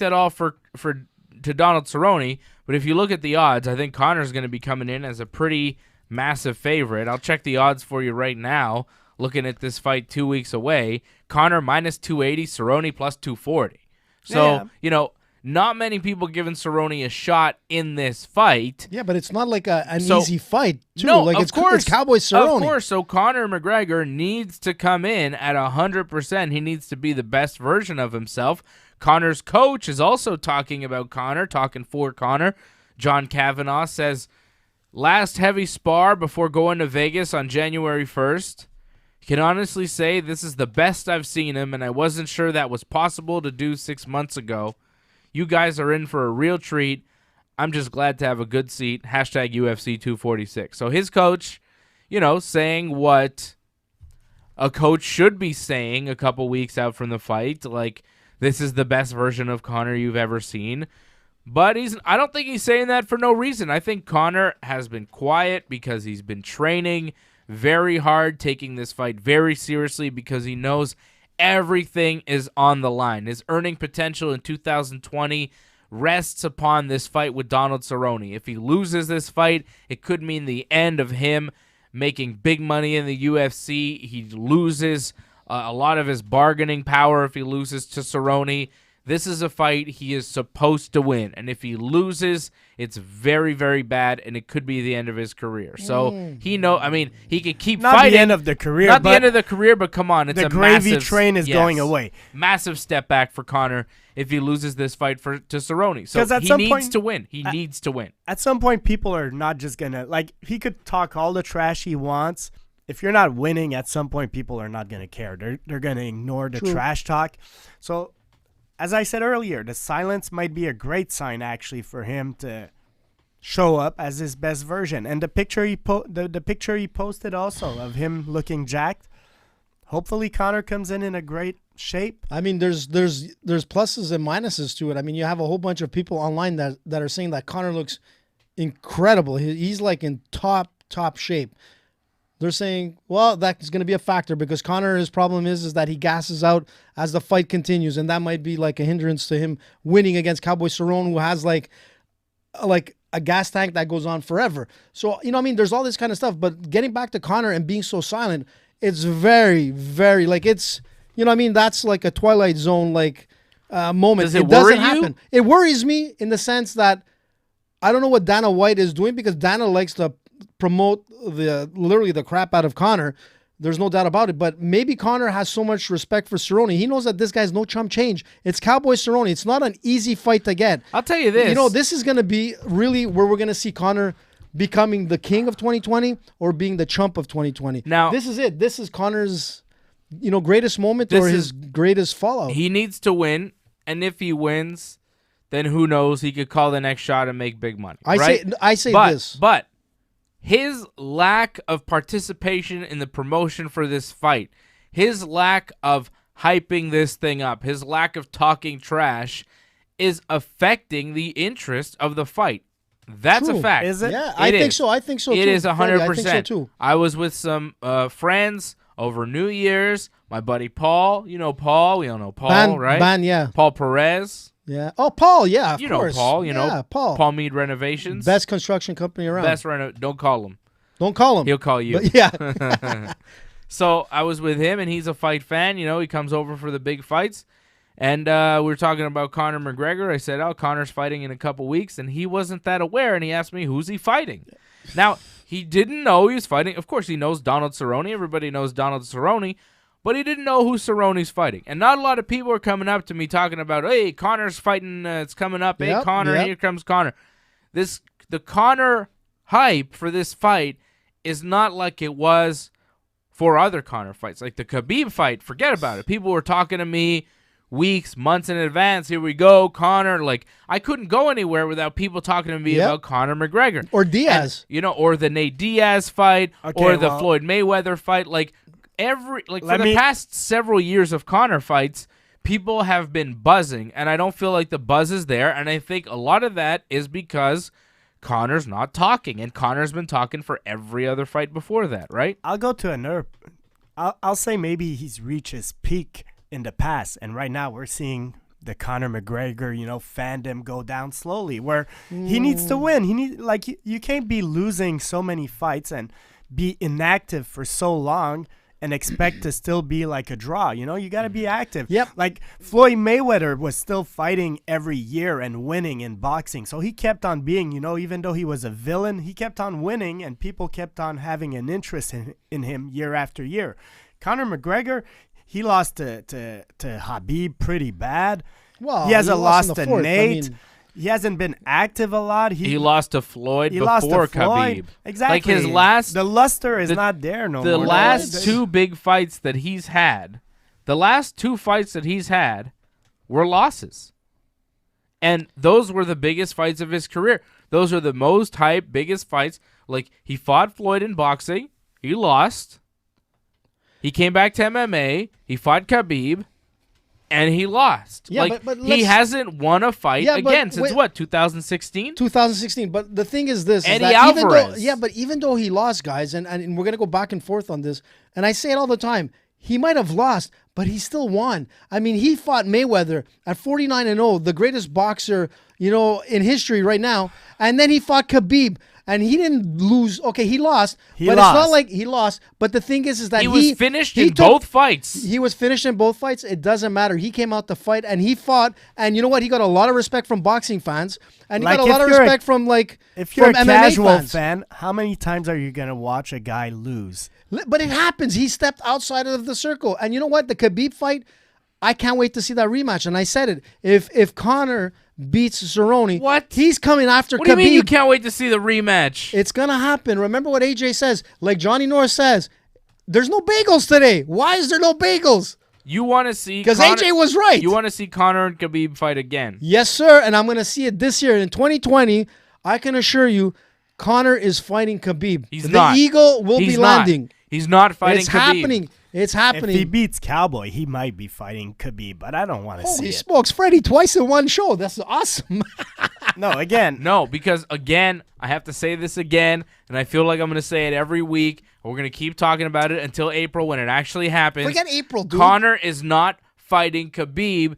Speaker 1: at all to Donald Cerrone, but if you look at the odds, I think Conor's going to be coming in as a pretty massive favorite. I'll check the odds for you right now, looking at this fight 2 weeks away. Conor minus 280, Cerrone plus 240. So, you know, not many people giving Cerrone a shot in this fight.
Speaker 2: Yeah, but it's not like an easy fight, too.
Speaker 1: No,
Speaker 2: like
Speaker 1: of course.
Speaker 2: It's Cowboy Cerrone.
Speaker 1: Of course. So Conor McGregor needs to come in at 100%. He needs to be the best version of himself. Conor's coach is also talking about Conor, talking for Conor. John Kavanaugh says, last heavy spar before going to Vegas on January 1st. Can honestly say this is the best I've seen him, and I wasn't sure that was possible to do 6 months ago. You guys are in for a real treat. I'm just glad to have a good seat. Hashtag UFC 246. So his coach, you know, saying what a coach should be saying a couple weeks out from the fight, like, this is the best version of Conor you've ever seen. But I don't think he's saying that for no reason. I think Conor has been quiet because he's been training very hard, taking this fight very seriously because he knows everything is on the line. His earning potential in 2020 rests upon this fight with Donald Cerrone. If he loses this fight, it could mean the end of him making big money in the UFC. He loses a lot of his bargaining power if he loses to Cerrone. This is a fight he is supposed to win, and if he loses, it's very, very bad, and it could be the end of his career. So he could keep
Speaker 3: Not
Speaker 1: fighting.
Speaker 3: the end of the career.
Speaker 1: Not
Speaker 3: but
Speaker 1: the end of the career, but come on, it's
Speaker 3: the
Speaker 1: a
Speaker 3: gravy
Speaker 1: massive,
Speaker 3: train is going away.
Speaker 1: Massive step back for Conor if he loses this fight to Cerrone. So
Speaker 3: at
Speaker 1: he
Speaker 3: some
Speaker 1: needs
Speaker 3: point-
Speaker 1: to win. He needs to win.
Speaker 3: At some point, people are not just going to, like, he could talk all the trash he wants. If you're not winning, at some point, people are not going to care. They're going to ignore the trash talk. So, as I said earlier, the silence might be a great sign, actually, for him to show up as his best version. And the picture the picture he posted also of him looking jacked, hopefully Conor comes in a great shape.
Speaker 2: I mean, there's pluses and minuses to it. I mean, you have a whole bunch of people online that are saying that Conor looks incredible. He's like in top shape. They're saying, well, that's going to be a factor because Conor, his problem is that he gasses out as the fight continues, and that might be like a hindrance to him winning against Cowboy Cerrone, who has like a gas tank that goes on forever. So, you know what I mean? There's all this kind of stuff, but getting back to Conor and being so silent, it's very, very, like, it's, you know what I mean? That's like a Twilight Zone, like, moment.
Speaker 1: Does it
Speaker 2: doesn't
Speaker 1: worry you?
Speaker 2: happen. It worries me in the sense that I don't know what Dana White is doing because Dana likes to promote literally the crap out of Conor. There's no doubt about it. But maybe Conor has so much respect for Cerrone. He knows that this guy's no chump change. It's Cowboy Cerrone. It's not an easy fight to get.
Speaker 1: I'll tell you this.
Speaker 2: You know, this is going to be really where we're going to see Conor becoming the king of 2020 or being the chump of 2020.
Speaker 1: Now,
Speaker 2: this is it. This is Conor's, greatest moment or his greatest fallout.
Speaker 1: He needs to win, and if he wins, then who knows? He could call the next shot and make big money.
Speaker 2: I say this.
Speaker 1: But his lack of participation in the promotion for this fight, his lack of hyping this thing up, his lack of talking trash is affecting the interest of the fight. That's
Speaker 2: True.
Speaker 1: a fact.
Speaker 3: Is it?
Speaker 2: Yeah, I think so. I think so too.
Speaker 1: It is 100%.
Speaker 2: I think so too.
Speaker 1: I was with some friends over New Year's. My buddy Paul, you know Paul. We all know Paul, right?
Speaker 2: Yeah.
Speaker 1: Paul Perez.
Speaker 2: Yeah. Oh, Paul. Yeah. Of
Speaker 1: You
Speaker 2: course.
Speaker 1: know Paul.
Speaker 2: Paul.
Speaker 1: Paul Mead Renovations.
Speaker 2: Best construction company around.
Speaker 1: Don't call him.
Speaker 2: Don't call him.
Speaker 1: He'll call you.
Speaker 2: But yeah.
Speaker 1: So I was with him, and he's a fight fan. He comes over for the big fights. And we were talking about Conor McGregor. I said, Conor's fighting in a couple weeks. And he wasn't that aware. And he asked me, who's he fighting? Now, he didn't know he was fighting. Of course, he knows Donald Cerrone. Everybody knows Donald Cerrone. But he didn't know who Cerrone's fighting. And not a lot of people are coming up to me talking about, hey, Conor's fighting. It's coming up. Hey, Conor, here comes Conor. The Conor hype for this fight is not like it was for other Conor fights. Like the Khabib fight, forget about it. People were talking to me weeks, months in advance. Here we go, Conor. Like, I couldn't go anywhere without people talking to me about Conor McGregor.
Speaker 2: Or Diaz.
Speaker 1: And, or the Nate Diaz fight, or the Floyd Mayweather fight. Like, for the past several years of Conor fights, people have been buzzing, and I don't feel like the buzz is there, and I think a lot of that is because Conor's not talking, and Conor's been talking for every other fight before that, right?
Speaker 3: I'll go to another. I'll say maybe he's reached his peak in the past, and right now we're seeing the Conor McGregor, fandom go down slowly, where he needs to win. You can't be losing so many fights and be inactive for so long and expect to still be like a draw. You got to be active.
Speaker 2: Yep.
Speaker 3: Like Floyd Mayweather was still fighting every year and winning in boxing. So he kept on being, even though he was a villain, he kept on winning and people kept on having an interest in him year after year. Conor McGregor, he lost to Khabib pretty bad.
Speaker 2: Well,
Speaker 3: he hasn't lost
Speaker 2: to
Speaker 3: Nate. He hasn't been active a lot. He
Speaker 1: lost to Floyd before Khabib.
Speaker 3: Exactly.
Speaker 1: Like
Speaker 3: the luster is not there no more.
Speaker 1: The last two big fights that he's had, were losses. And those were the biggest fights of his career. Those are the most hyped, biggest fights. Like, he fought Floyd in boxing. He lost. He came back to MMA. He fought Khabib. And he lost.
Speaker 2: Yeah, but
Speaker 1: he hasn't won a fight again since what, 2016?
Speaker 2: 2016. But the thing is this.
Speaker 1: Eddie
Speaker 2: is that
Speaker 1: Alvarez.
Speaker 2: even though he lost, guys, and we're going to go back and forth on this, and I say it all the time, he might have lost, but he still won. I mean, he fought Mayweather at 49-0, the greatest boxer, in history right now. And then he fought Khabib. And he didn't lose. Okay, he lost. It's not like he lost. But the thing is that
Speaker 1: he was finished in both fights.
Speaker 2: He was finished in both fights. It doesn't matter. He came out to fight, and he fought. And you know what? He got a lot of respect from boxing fans. And he got a lot of respect from,
Speaker 3: if you're a
Speaker 2: MMA
Speaker 3: casual
Speaker 2: fans.
Speaker 3: fan, how many times are you going to watch a guy lose?
Speaker 2: But it happens. He stepped outside of the circle. And you know what? The Khabib fight, I can't wait to see that rematch. And I said it. If Conor beats Cerrone,
Speaker 1: what?
Speaker 2: He's coming after Khabib.
Speaker 1: What do you mean you can't wait to see the rematch?
Speaker 2: It's going to happen. Remember what AJ says. Like Johnny Norris says, there's no bagels today. Why is there no bagels?
Speaker 1: You want to see...
Speaker 2: Because AJ was right.
Speaker 1: You want to see Conor and Khabib fight again?
Speaker 2: Yes, sir. And I'm going to see it this year. In 2020, I can assure you, Conor is fighting Khabib.
Speaker 1: The
Speaker 2: Eagle will be landing.
Speaker 1: He's not fighting
Speaker 2: It's
Speaker 1: Khabib.
Speaker 2: happening. It's happening.
Speaker 3: If he beats Cowboy, he might be fighting Khabib, but I don't want to see
Speaker 2: Holy
Speaker 3: it.
Speaker 2: smokes, Freddie, twice in one show. That's awesome.
Speaker 1: No, because again, I have to say this again, and I feel like I'm going to say it every week. We're going to keep talking about it until April when it actually happens.
Speaker 2: Forget April, dude.
Speaker 1: Conor is not fighting Khabib.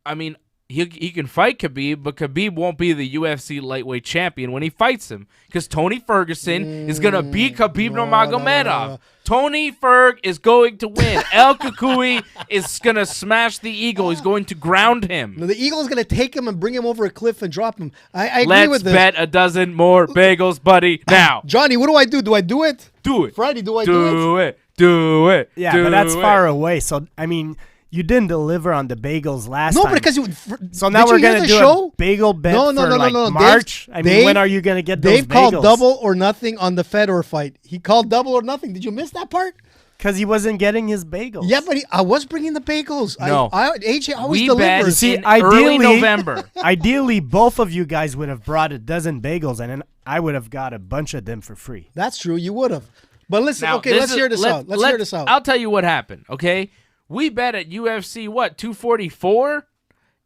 Speaker 1: I mean, he can fight Khabib, but Khabib won't be the UFC lightweight champion when he fights him because Tony Ferguson is going to beat Khabib Nurmagomedov.
Speaker 2: No.
Speaker 1: Tony Ferg is going to win. El Kukui is going to smash the Eagle. He's going to ground him.
Speaker 2: No, the Eagle is going to take him and bring him over a cliff and drop him. I agree with this.
Speaker 1: Let's bet a dozen more bagels, buddy, now.
Speaker 2: Johnny, what do I do? Do I do it?
Speaker 1: Do it.
Speaker 2: Friday, do I do it?
Speaker 1: Do it.
Speaker 3: Yeah,
Speaker 1: do
Speaker 3: but that's
Speaker 1: it.
Speaker 3: far away. So, I mean, you didn't deliver on the bagels last
Speaker 2: No,
Speaker 3: time.
Speaker 2: but because
Speaker 3: So now we're going to do a bagel bet
Speaker 2: No.
Speaker 3: March. When are you going to get those
Speaker 2: Dave
Speaker 3: bagels?
Speaker 2: called double or nothing on the Fedor fight. He called double or nothing. Did you miss that part?
Speaker 3: Because he wasn't getting his bagels.
Speaker 2: Yeah, but I was bringing the bagels.
Speaker 1: No.
Speaker 2: AJ always
Speaker 1: We
Speaker 2: delivers.
Speaker 1: bet
Speaker 3: See,
Speaker 1: in early
Speaker 3: ideally-
Speaker 1: November.
Speaker 3: Ideally, both of you guys would have brought a dozen bagels, and then I would have got a bunch of them for free.
Speaker 2: That's true. You would have. But listen,
Speaker 1: Now,
Speaker 2: okay, let's hear this out. Let's hear this out.
Speaker 1: I'll tell you what happened, okay? We bet at UFC, 244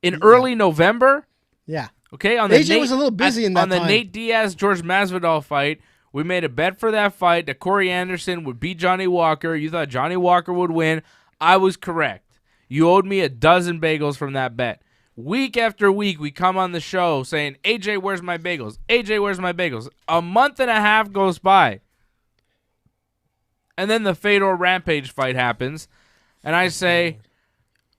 Speaker 1: in early November,
Speaker 2: Yeah.
Speaker 1: okay? On the
Speaker 2: AJ was a little busy in that
Speaker 1: on the
Speaker 2: time.
Speaker 1: Nate Diaz-George Masvidal fight. We made a bet for that fight that Corey Anderson would beat Johnny Walker. You thought Johnny Walker would win. I was correct. You owed me a dozen bagels from that bet. Week after week, we come on the show saying, AJ, where's my bagels? AJ, where's my bagels? A month and a half goes by. And then the Fedor Rampage fight happens. And I say,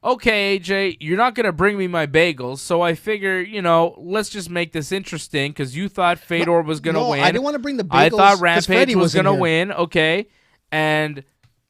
Speaker 1: okay, AJ, you're not going to bring me my bagels, so I figure, let's just make this interesting because you thought Fedor was going to win.
Speaker 2: I didn't want to bring the bagels.
Speaker 1: I thought
Speaker 2: 'cause
Speaker 1: Rampage
Speaker 2: Freddie
Speaker 1: was going to
Speaker 2: here.
Speaker 1: win, okay? And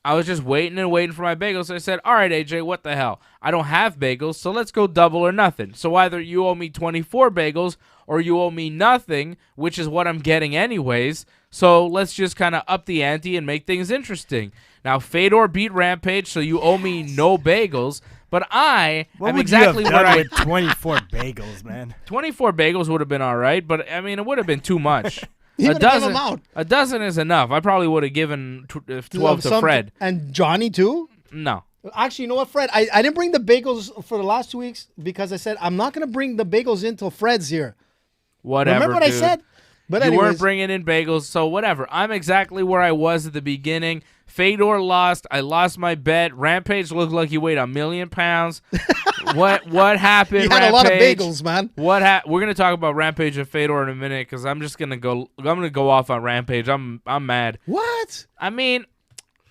Speaker 1: I was just waiting and waiting for my bagels. So I said, all right, AJ, what the hell? I don't have bagels, so let's go double or nothing. So either you owe me 24 bagels or you owe me nothing, which is what I'm getting anyways. So let's just kind of up the ante and make things interesting. Now, Fedor beat Rampage, so you owe me no bagels. But I
Speaker 3: What
Speaker 1: am
Speaker 3: would
Speaker 1: exactly
Speaker 3: you
Speaker 1: where
Speaker 3: have
Speaker 1: I...
Speaker 3: done with 24 bagels, man?
Speaker 1: 24 bagels would have been all right, but, I mean, it would have been too much.
Speaker 2: He
Speaker 1: a
Speaker 2: would have given
Speaker 1: dozen,
Speaker 2: them out.
Speaker 1: a dozen is enough. I probably would have given 12 to
Speaker 2: Some-
Speaker 1: Fred.
Speaker 2: And Johnny, too?
Speaker 1: No.
Speaker 2: Actually, you know what, Fred? I didn't bring the bagels for the last 2 weeks because I said I'm not going to bring the bagels in till Fred's here.
Speaker 1: Whatever,
Speaker 2: Remember what I
Speaker 1: dude.
Speaker 2: said? But
Speaker 1: You
Speaker 2: anyways,
Speaker 1: weren't bringing in bagels, so whatever. I'm exactly where I was at the beginning. Fedor lost. I lost my bet. Rampage looked like he weighed 1,000,000 pounds. What happened?
Speaker 2: you had
Speaker 1: Rampage?
Speaker 2: a lot of bagels, man.
Speaker 1: We're gonna talk about Rampage and Fedor in a minute because I'm gonna go off on Rampage. I'm mad.
Speaker 2: What?
Speaker 1: I mean,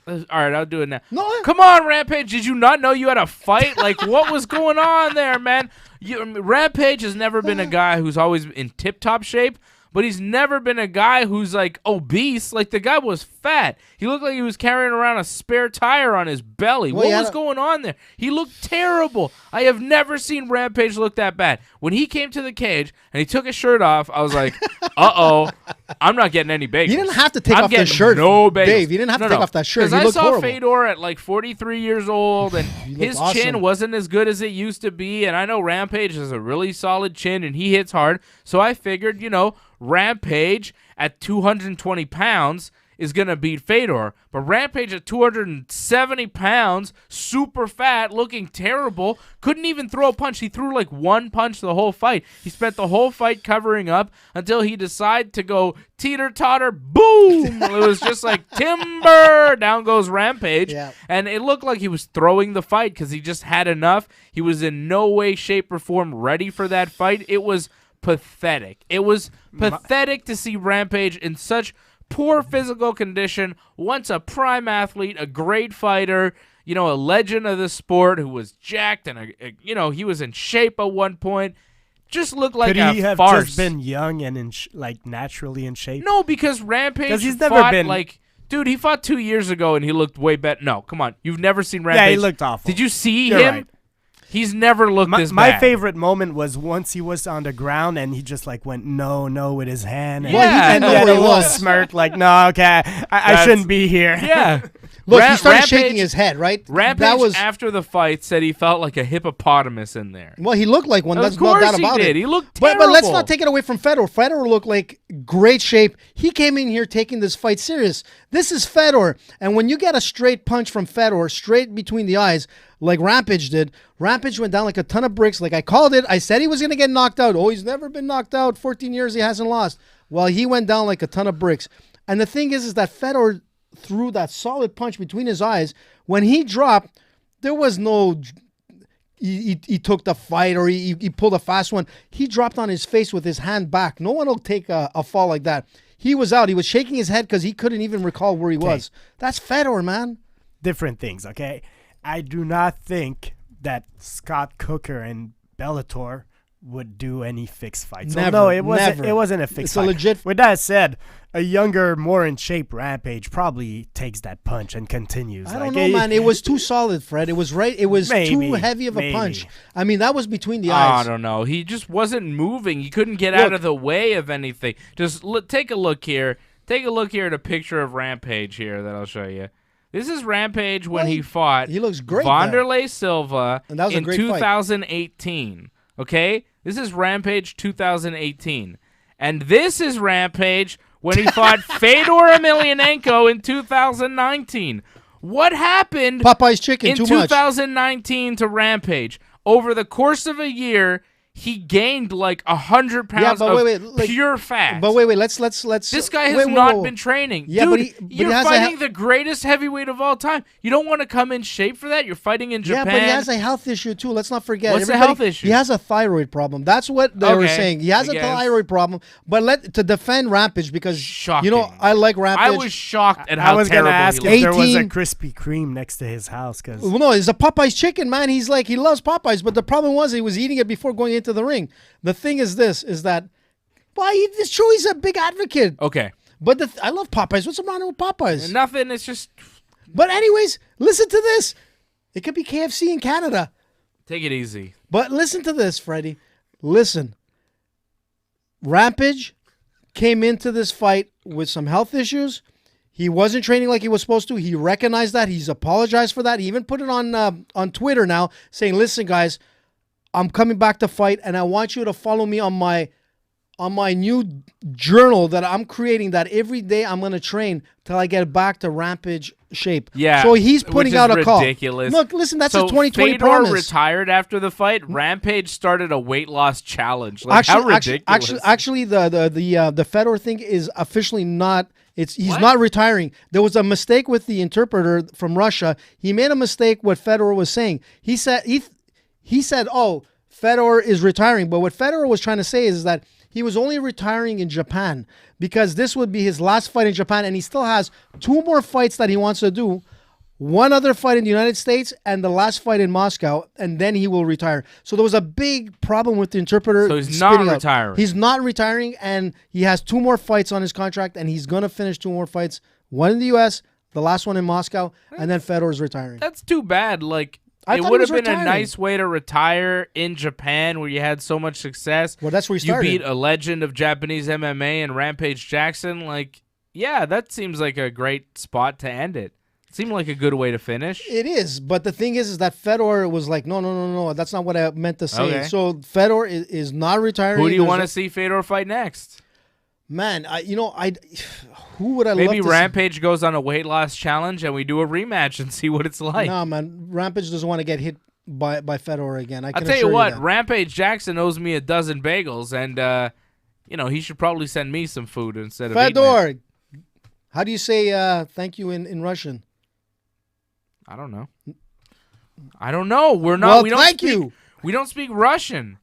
Speaker 1: all right, I'll do it now.
Speaker 2: No.
Speaker 1: Come on, Rampage. Did you not know you had a fight? Like, what was going on there, man? Rampage has never been a guy who's always in tip-top shape, but he's never been a guy who's, like, obese. Like, the guy was fat. He looked like he was carrying around a spare tire on his belly.
Speaker 2: Well,
Speaker 1: what was going on there? He looked terrible. I have never seen Rampage look that bad. When he came to the cage and he took his shirt off, I was like, uh-oh, I'm not getting any bagels.
Speaker 2: You didn't have to take
Speaker 1: I'm
Speaker 2: off the
Speaker 1: getting
Speaker 2: shirt,
Speaker 1: no bagels.
Speaker 2: Dave. You didn't have to take off that shirt.
Speaker 1: Because
Speaker 2: You
Speaker 1: I
Speaker 2: looked
Speaker 1: saw
Speaker 2: horrible.
Speaker 1: Fedor at like 43 years old, and his
Speaker 2: awesome.
Speaker 1: chin wasn't as good as it used to be. And I know Rampage has a really solid chin, and he hits hard. So I figured, Rampage at 220 pounds is going to beat Fedor. But Rampage at 270 pounds, super fat, looking terrible, couldn't even throw a punch. He threw like one punch the whole fight. He spent the whole fight covering up until he decided to go teeter-totter, boom! It was just like timber! Down goes Rampage.
Speaker 2: Yeah.
Speaker 1: And it looked like he was throwing the fight because he just had enough. He was in no way, shape, or form ready for that fight. It was pathetic. It was pathetic to see Rampage in such poor physical condition, once a prime athlete, a great fighter, a legend of the sport who was jacked and, he was in shape at one point. Just looked like
Speaker 3: Could he have
Speaker 1: farce.
Speaker 3: just been young and naturally in shape?
Speaker 1: No, because Rampage
Speaker 3: he's
Speaker 1: fought
Speaker 3: never been
Speaker 1: dude, he fought 2 years ago and he looked way better. No, come on. You've never seen Rampage.
Speaker 3: Yeah, he looked awful.
Speaker 1: Did you see
Speaker 3: You're
Speaker 1: him?
Speaker 3: right.
Speaker 1: He's never looked this bad.
Speaker 3: My favorite moment was once he was on the ground and he just went no with his hand. And
Speaker 1: Yeah.
Speaker 3: and
Speaker 2: Well,
Speaker 3: he
Speaker 2: he
Speaker 3: had
Speaker 2: knew
Speaker 3: a
Speaker 2: where he
Speaker 3: little
Speaker 2: was.
Speaker 3: smirk like, no, okay, I shouldn't be here.
Speaker 1: Yeah.
Speaker 2: Look, he started
Speaker 1: Rampage-
Speaker 2: shaking his head, right?
Speaker 1: Rampage,
Speaker 2: that was
Speaker 1: after the fight, said he felt like a hippopotamus in there.
Speaker 2: well, he looked like one.
Speaker 1: Of
Speaker 2: That's no
Speaker 1: course
Speaker 2: doubt
Speaker 1: he
Speaker 2: about
Speaker 1: did.
Speaker 2: it.
Speaker 1: He looked
Speaker 2: But let's
Speaker 1: terrible.
Speaker 2: not take it away from Fedor. Fedor looked like great shape. He came in here taking this fight serious. This is Fedor, and when you get a straight punch from Fedor, straight between the eyes, like Rampage did, Rampage went down like a ton of bricks. Like I called it. I said he was going to get knocked out. Oh, he's never been knocked out. 14 years he hasn't lost. Well, he went down like a ton of bricks. And the thing is that Fedor threw that solid punch between his eyes. When he dropped, there was no he took the fight or he pulled a fast one. He dropped on his face with his hand back. No one will take a fall like that. He was out. He was shaking his head because he couldn't even recall where he was. That's Fedor, man.
Speaker 3: Different things, okay? I do not think that Scott Cooker and Bellator would do any fixed fights. So
Speaker 2: Never,
Speaker 3: no, it wasn't.
Speaker 2: never.
Speaker 3: It wasn't a fixed
Speaker 2: It's a
Speaker 3: fight.
Speaker 2: legit-
Speaker 3: With that said, a younger, more in shape Rampage probably takes that punch and continues.
Speaker 2: I don't know, man. It was too solid, Fred. It was right. It was too
Speaker 3: Maybe,
Speaker 2: heavy of a
Speaker 3: maybe.
Speaker 2: punch. I mean, that was between the
Speaker 1: I
Speaker 2: eyes.
Speaker 1: don't know. He just wasn't moving. He couldn't get out
Speaker 2: Look.
Speaker 1: of the way of anything. Just take a look here. Take a look here at a picture of Rampage here that I'll show you. This is Rampage when
Speaker 2: Well,
Speaker 1: he fought
Speaker 2: he looks great
Speaker 1: Wanderlei Silva
Speaker 2: And that was a
Speaker 1: in
Speaker 2: great fight.
Speaker 1: 2018. Okay? This is Rampage 2018. And this is Rampage when he fought Fedor Emelianenko in 2019. What happened
Speaker 2: Popeye's chicken,
Speaker 1: in
Speaker 2: too much.
Speaker 1: 2019 to Rampage? Over the course of a year, he gained like 100 pounds
Speaker 2: but
Speaker 1: of
Speaker 2: wait, like-
Speaker 1: pure fat.
Speaker 2: But wait, let's.
Speaker 1: This guy has
Speaker 2: wait,
Speaker 1: not
Speaker 2: whoa.
Speaker 1: been training.
Speaker 2: Yeah,
Speaker 1: Dude,
Speaker 2: but he
Speaker 1: you're
Speaker 2: has a
Speaker 1: fighting the greatest heavyweight of all time. You don't want to come in shape for that? You're fighting in
Speaker 2: Yeah,
Speaker 1: Japan.
Speaker 2: but he has a health issue too. Let's not forget.
Speaker 1: What's the health issue?
Speaker 2: He has a thyroid problem. That's what they were
Speaker 1: Okay,
Speaker 2: saying. He has
Speaker 1: I
Speaker 2: a
Speaker 1: guess.
Speaker 2: thyroid problem. But to defend Rampage because
Speaker 1: Shocking.
Speaker 2: I like Rampage.
Speaker 1: I was shocked at
Speaker 3: I
Speaker 1: how
Speaker 3: was gonna
Speaker 1: terrible
Speaker 3: ask
Speaker 1: he
Speaker 3: if
Speaker 1: looked.
Speaker 3: there was a
Speaker 2: 18
Speaker 3: Krispy Kreme next to his house because
Speaker 2: Well, no, it's a Popeye's chicken, man. He loves Popeyes, but the problem was he was eating it before going into the ring. The thing is that, it's true he's a big advocate.
Speaker 1: Okay.
Speaker 2: But I love Popeyes. What's the matter with Popeyes?
Speaker 1: Nothing. It's just
Speaker 2: But anyways, listen to this. It could be KFC in Canada.
Speaker 1: take it easy.
Speaker 2: But listen to this, Freddie. Listen. Rampage came into this fight with some health issues. He wasn't training like he was supposed to. He recognized that. He's apologized for that. He even put it on Twitter now saying, listen, guys, I'm coming back to fight, and I want you to follow me on my new journal that I'm creating that every day I'm going to train till I get back to Rampage shape.
Speaker 1: Yeah.
Speaker 2: So he's
Speaker 1: which
Speaker 2: putting
Speaker 1: is
Speaker 2: out a call.
Speaker 1: ridiculous.
Speaker 2: Look, listen, that's
Speaker 1: so
Speaker 2: a 2020
Speaker 1: Fedor
Speaker 2: promise.
Speaker 1: retired after the fight. Rampage started a weight loss challenge. Like, how ridiculous.
Speaker 2: Actually, the Fedor thing is officially not. He's not retiring. There was a mistake with the interpreter from Russia. He made a mistake. What Fedor was saying. He said, "Oh, Fedor is retiring." But what Fedor was trying to say is that he was only retiring in Japan because this would be his last fight in Japan, and he still has 2 more fights that he wants to do. 1 other fight in the United States and the last fight in Moscow, and then he will retire. So there was a big problem with the interpreter.
Speaker 1: So he's not
Speaker 2: spitting out.
Speaker 1: retiring.
Speaker 2: He's not retiring, and he has 2 more fights on his contract, and he's going to finish 2 more fights. 1 in the U.S., the last one in Moscow, and then Fedor is retiring.
Speaker 1: That's too bad. Like,
Speaker 2: I
Speaker 1: it
Speaker 2: thought
Speaker 1: would
Speaker 2: he
Speaker 1: have
Speaker 2: was
Speaker 1: been a
Speaker 2: retiring.
Speaker 1: nice way to retire in Japan where you had so much success.
Speaker 2: Well, that's where he
Speaker 1: You
Speaker 2: started.
Speaker 1: beat a legend of Japanese MMA and Rampage Jackson. Like, yeah, that seems like a great spot to end it. Seemed like a good way to finish.
Speaker 2: It is, but the thing is that Fedor was like, no, that's not what I meant to say.
Speaker 1: Okay.
Speaker 2: So Fedor is not retiring.
Speaker 1: Who do you
Speaker 2: There's
Speaker 1: want
Speaker 2: a-
Speaker 1: to see Fedor fight next?
Speaker 2: Man, who would I love
Speaker 1: Maybe
Speaker 2: to see?
Speaker 1: Rampage goes on a weight loss challenge and we do a rematch and see what it's like.
Speaker 2: No, man. Rampage doesn't want to get hit by Fedor again.
Speaker 1: I'll tell you what, Rampage Jackson owes me a dozen bagels, and he should probably send me some food instead of
Speaker 2: Fedor. How do you say thank you in Russian?
Speaker 1: I don't know. We're not.
Speaker 2: Well, thank you.
Speaker 1: We don't speak Russian.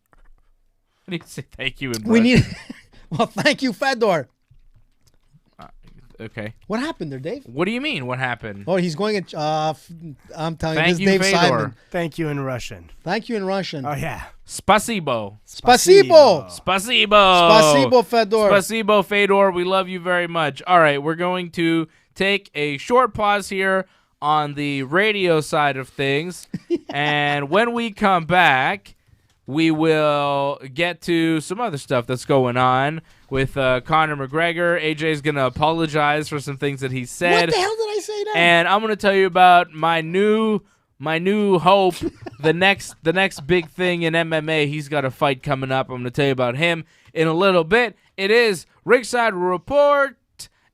Speaker 1: I need to say thank you in Russian.
Speaker 2: We need. Well, thank you, Fedor.
Speaker 1: Okay.
Speaker 2: What happened there, Dave?
Speaker 1: What do you mean? What happened?
Speaker 2: Oh, he's going. I'm telling
Speaker 1: Thank
Speaker 2: you, this
Speaker 1: you,
Speaker 2: Dave
Speaker 1: Fedor.
Speaker 2: Simon.
Speaker 3: Thank you in Russian.
Speaker 2: Thank you in Russian.
Speaker 3: Oh, yeah.
Speaker 1: Spasibo.
Speaker 2: Spasibo.
Speaker 1: Spasibo.
Speaker 2: Spasibo, Fedor.
Speaker 1: Spasibo, Fedor. We love you very much. All right, we're going to take a short pause here on the radio side of things. And when we come back, we will get to some other stuff that's going on with Conor McGregor. AJ's going to apologize for some things that he said.
Speaker 2: What the hell did I say now?
Speaker 1: And I'm going to tell you about my new hope, the next big thing in MMA. He's got a fight coming up. I'm going to tell you about him in a little bit. It is Ringside Report,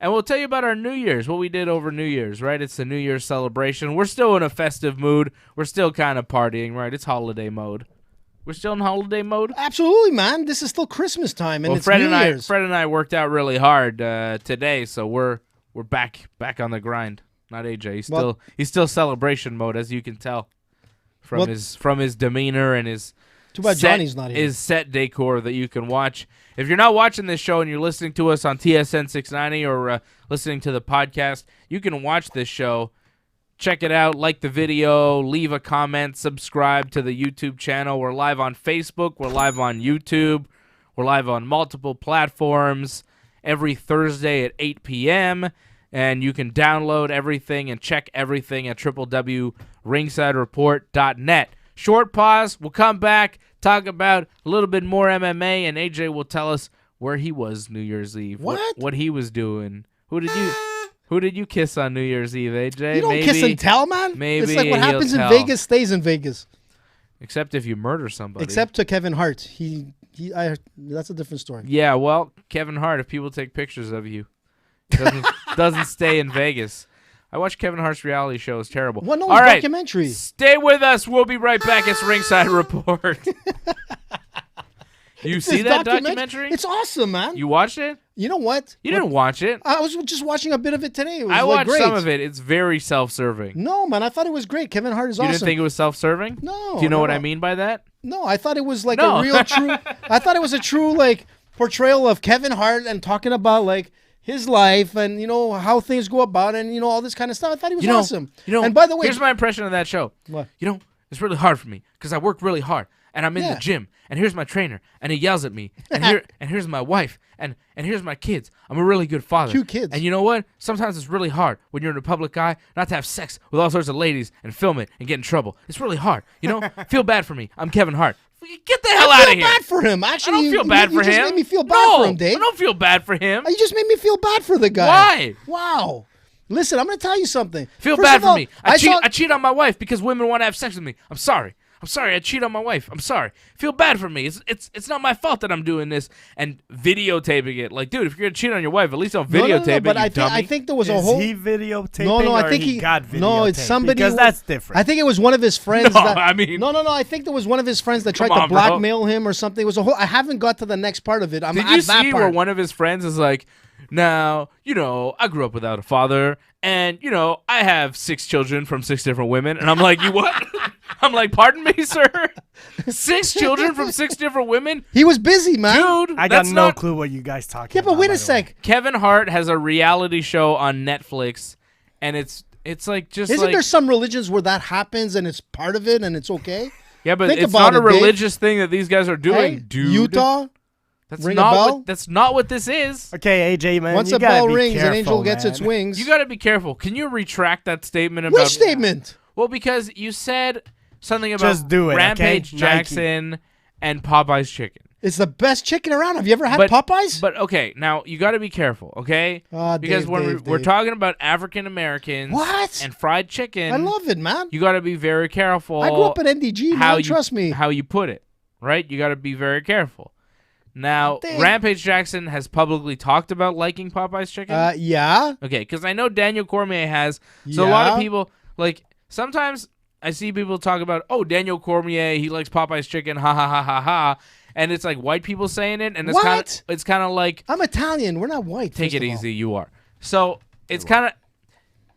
Speaker 1: and we'll tell you about our New Year's, what we did over New Year's, right? It's the New Year's celebration. We're still in a festive mood. We're still kind of partying, right? It's holiday mode. We're still in holiday mode?
Speaker 2: Absolutely, man. This is still Christmas time, and it's
Speaker 1: Fred
Speaker 2: New
Speaker 1: and
Speaker 2: Year's.
Speaker 1: Fred and I worked out really hard today, so we're back on the grind. Not AJ. He's still celebration mode, as you can tell from his demeanor and his
Speaker 2: Too bad Johnny's not here.
Speaker 1: His set decor that you can watch. If you're not watching this show and you're listening to us on TSN 690 or listening to the podcast, you can watch this show. Check it out, like the video, leave a comment, subscribe to the YouTube channel. We're live on Facebook. We're live on YouTube. We're live on multiple platforms every Thursday at 8 p.m., and you can download everything and check everything at www.ringsidereport.net. Short pause. We'll come back, talk about a little bit more MMA, and AJ will tell us where he was New Year's Eve. What he was doing. Who did you kiss on New Year's Eve, AJ?
Speaker 2: You don't kiss and tell, man.
Speaker 1: Maybe
Speaker 2: it's like what happens in
Speaker 1: tell.
Speaker 2: Vegas stays in Vegas.
Speaker 1: Except if you murder somebody.
Speaker 2: Except to Kevin Hart. That's a different story.
Speaker 1: Yeah, well, Kevin Hart, if people take pictures of you, doesn't stay in Vegas. I watched Kevin Hart's reality show. It's terrible.
Speaker 2: Well, no,
Speaker 1: All
Speaker 2: it's
Speaker 1: right,
Speaker 2: documentary.
Speaker 1: Stay with us. We'll be right back. It's Ringside Report. You see that documentary?
Speaker 2: It's awesome, man.
Speaker 1: You watched it?
Speaker 2: You know what?
Speaker 1: You didn't watch it.
Speaker 2: I was just watching a bit of it today. It was
Speaker 1: I watched
Speaker 2: great.
Speaker 1: some of it. It's very self-serving.
Speaker 2: No, man, I thought it was great. Kevin Hart is awesome.
Speaker 1: You didn't think it was self-serving?
Speaker 2: No.
Speaker 1: Do you know what I mean by that?
Speaker 2: No, I thought it was like a real true. I thought it was a true like portrayal of Kevin Hart and talking about like his life and how things go about and all this kind of stuff. I thought he was awesome. And by the way,
Speaker 1: here's my impression of that show.
Speaker 2: What?
Speaker 1: It's really hard for me because I work really hard and I'm in the gym and here's my trainer and he yells at me and here's my wife and here's my kids. I'm a really good father.
Speaker 2: 2 kids.
Speaker 1: And you know what? Sometimes it's really hard when you're in a public eye not to have sex with all sorts of ladies and film it and get in trouble. It's really hard. Feel bad for me. I'm Kevin Hart. Get the hell out of here.
Speaker 2: I feel bad for him. Actually,
Speaker 1: I don't feel bad for him.
Speaker 2: You just made me feel bad for him, Dave.
Speaker 1: I don't feel bad for him.
Speaker 2: You just made me feel bad for the guy.
Speaker 1: Why?
Speaker 2: Wow. Listen, I'm going to tell you something.
Speaker 1: Feel
Speaker 2: First
Speaker 1: bad
Speaker 2: of
Speaker 1: for
Speaker 2: all,
Speaker 1: me. I cheat on my wife because women want to have sex with me. I'm sorry. I cheat on my wife. I'm sorry. Feel bad for me. It's not my fault that I'm doing this and videotaping it. Like, dude, if you're gonna cheat on your wife, at least don't videotape it.
Speaker 2: But
Speaker 1: I
Speaker 2: think there was a whole.
Speaker 3: Is he videotaping?
Speaker 2: No, I think
Speaker 3: he got videotaped.
Speaker 2: No, it's somebody.
Speaker 3: Because that's different.
Speaker 2: I think it was one of his friends.
Speaker 1: No, I mean.
Speaker 2: No. I think there was one of his friends that tried to blackmail him or something. It was a whole. I haven't got to the next part of it.
Speaker 1: Did you see where one of his friends is like, now, I grew up without a father, and, I have 6 children from 6 different women. And I'm like, you what? I'm like, pardon me, sir? 6 children from 6 different women?
Speaker 2: He was busy, man.
Speaker 1: Dude,
Speaker 3: I got no clue what you guys talking about.
Speaker 2: Yeah, but wait a sec.
Speaker 1: Kevin Hart has a reality show on Netflix, and it's like just
Speaker 2: Isn't there some religions where that happens and it's part of it and it's okay?
Speaker 1: Yeah, but
Speaker 2: Think
Speaker 1: it's
Speaker 2: about
Speaker 1: not a
Speaker 2: it, Dave.
Speaker 1: religious thing that these guys are doing, dude.
Speaker 2: Utah?
Speaker 1: That's not what this is.
Speaker 3: Okay, AJ, man.
Speaker 2: Once
Speaker 3: you
Speaker 2: a bell
Speaker 3: be
Speaker 2: rings,
Speaker 3: careful,
Speaker 2: an angel gets
Speaker 3: man.
Speaker 2: its wings.
Speaker 1: You got to be careful. Can you retract that statement about...
Speaker 2: Which statement?
Speaker 1: Well, because you said something about
Speaker 3: Just do it,
Speaker 1: Rampage
Speaker 3: okay?
Speaker 1: Jackson and Popeye's chicken.
Speaker 2: It's the best chicken around. Have you ever had Popeyes?
Speaker 1: But okay, now you got to be careful, okay? Because when we're talking about African Americans and fried chicken,
Speaker 2: I love it, man.
Speaker 1: You got to be very careful.
Speaker 2: I grew up at NDG, man. Trust me.
Speaker 1: How you put it, right? You got to be very careful. Now, Rampage Jackson has publicly talked about liking Popeye's chicken.
Speaker 2: Yeah.
Speaker 1: Okay, because I know Daniel Cormier has. So a lot of people, like, sometimes I see people talk about, oh, Daniel Cormier, he likes Popeye's chicken, ha ha ha ha ha. And it's like white people saying it, and it's kind of like,
Speaker 2: I'm Italian. We're not white.
Speaker 1: Take it easy, you are. So it's kind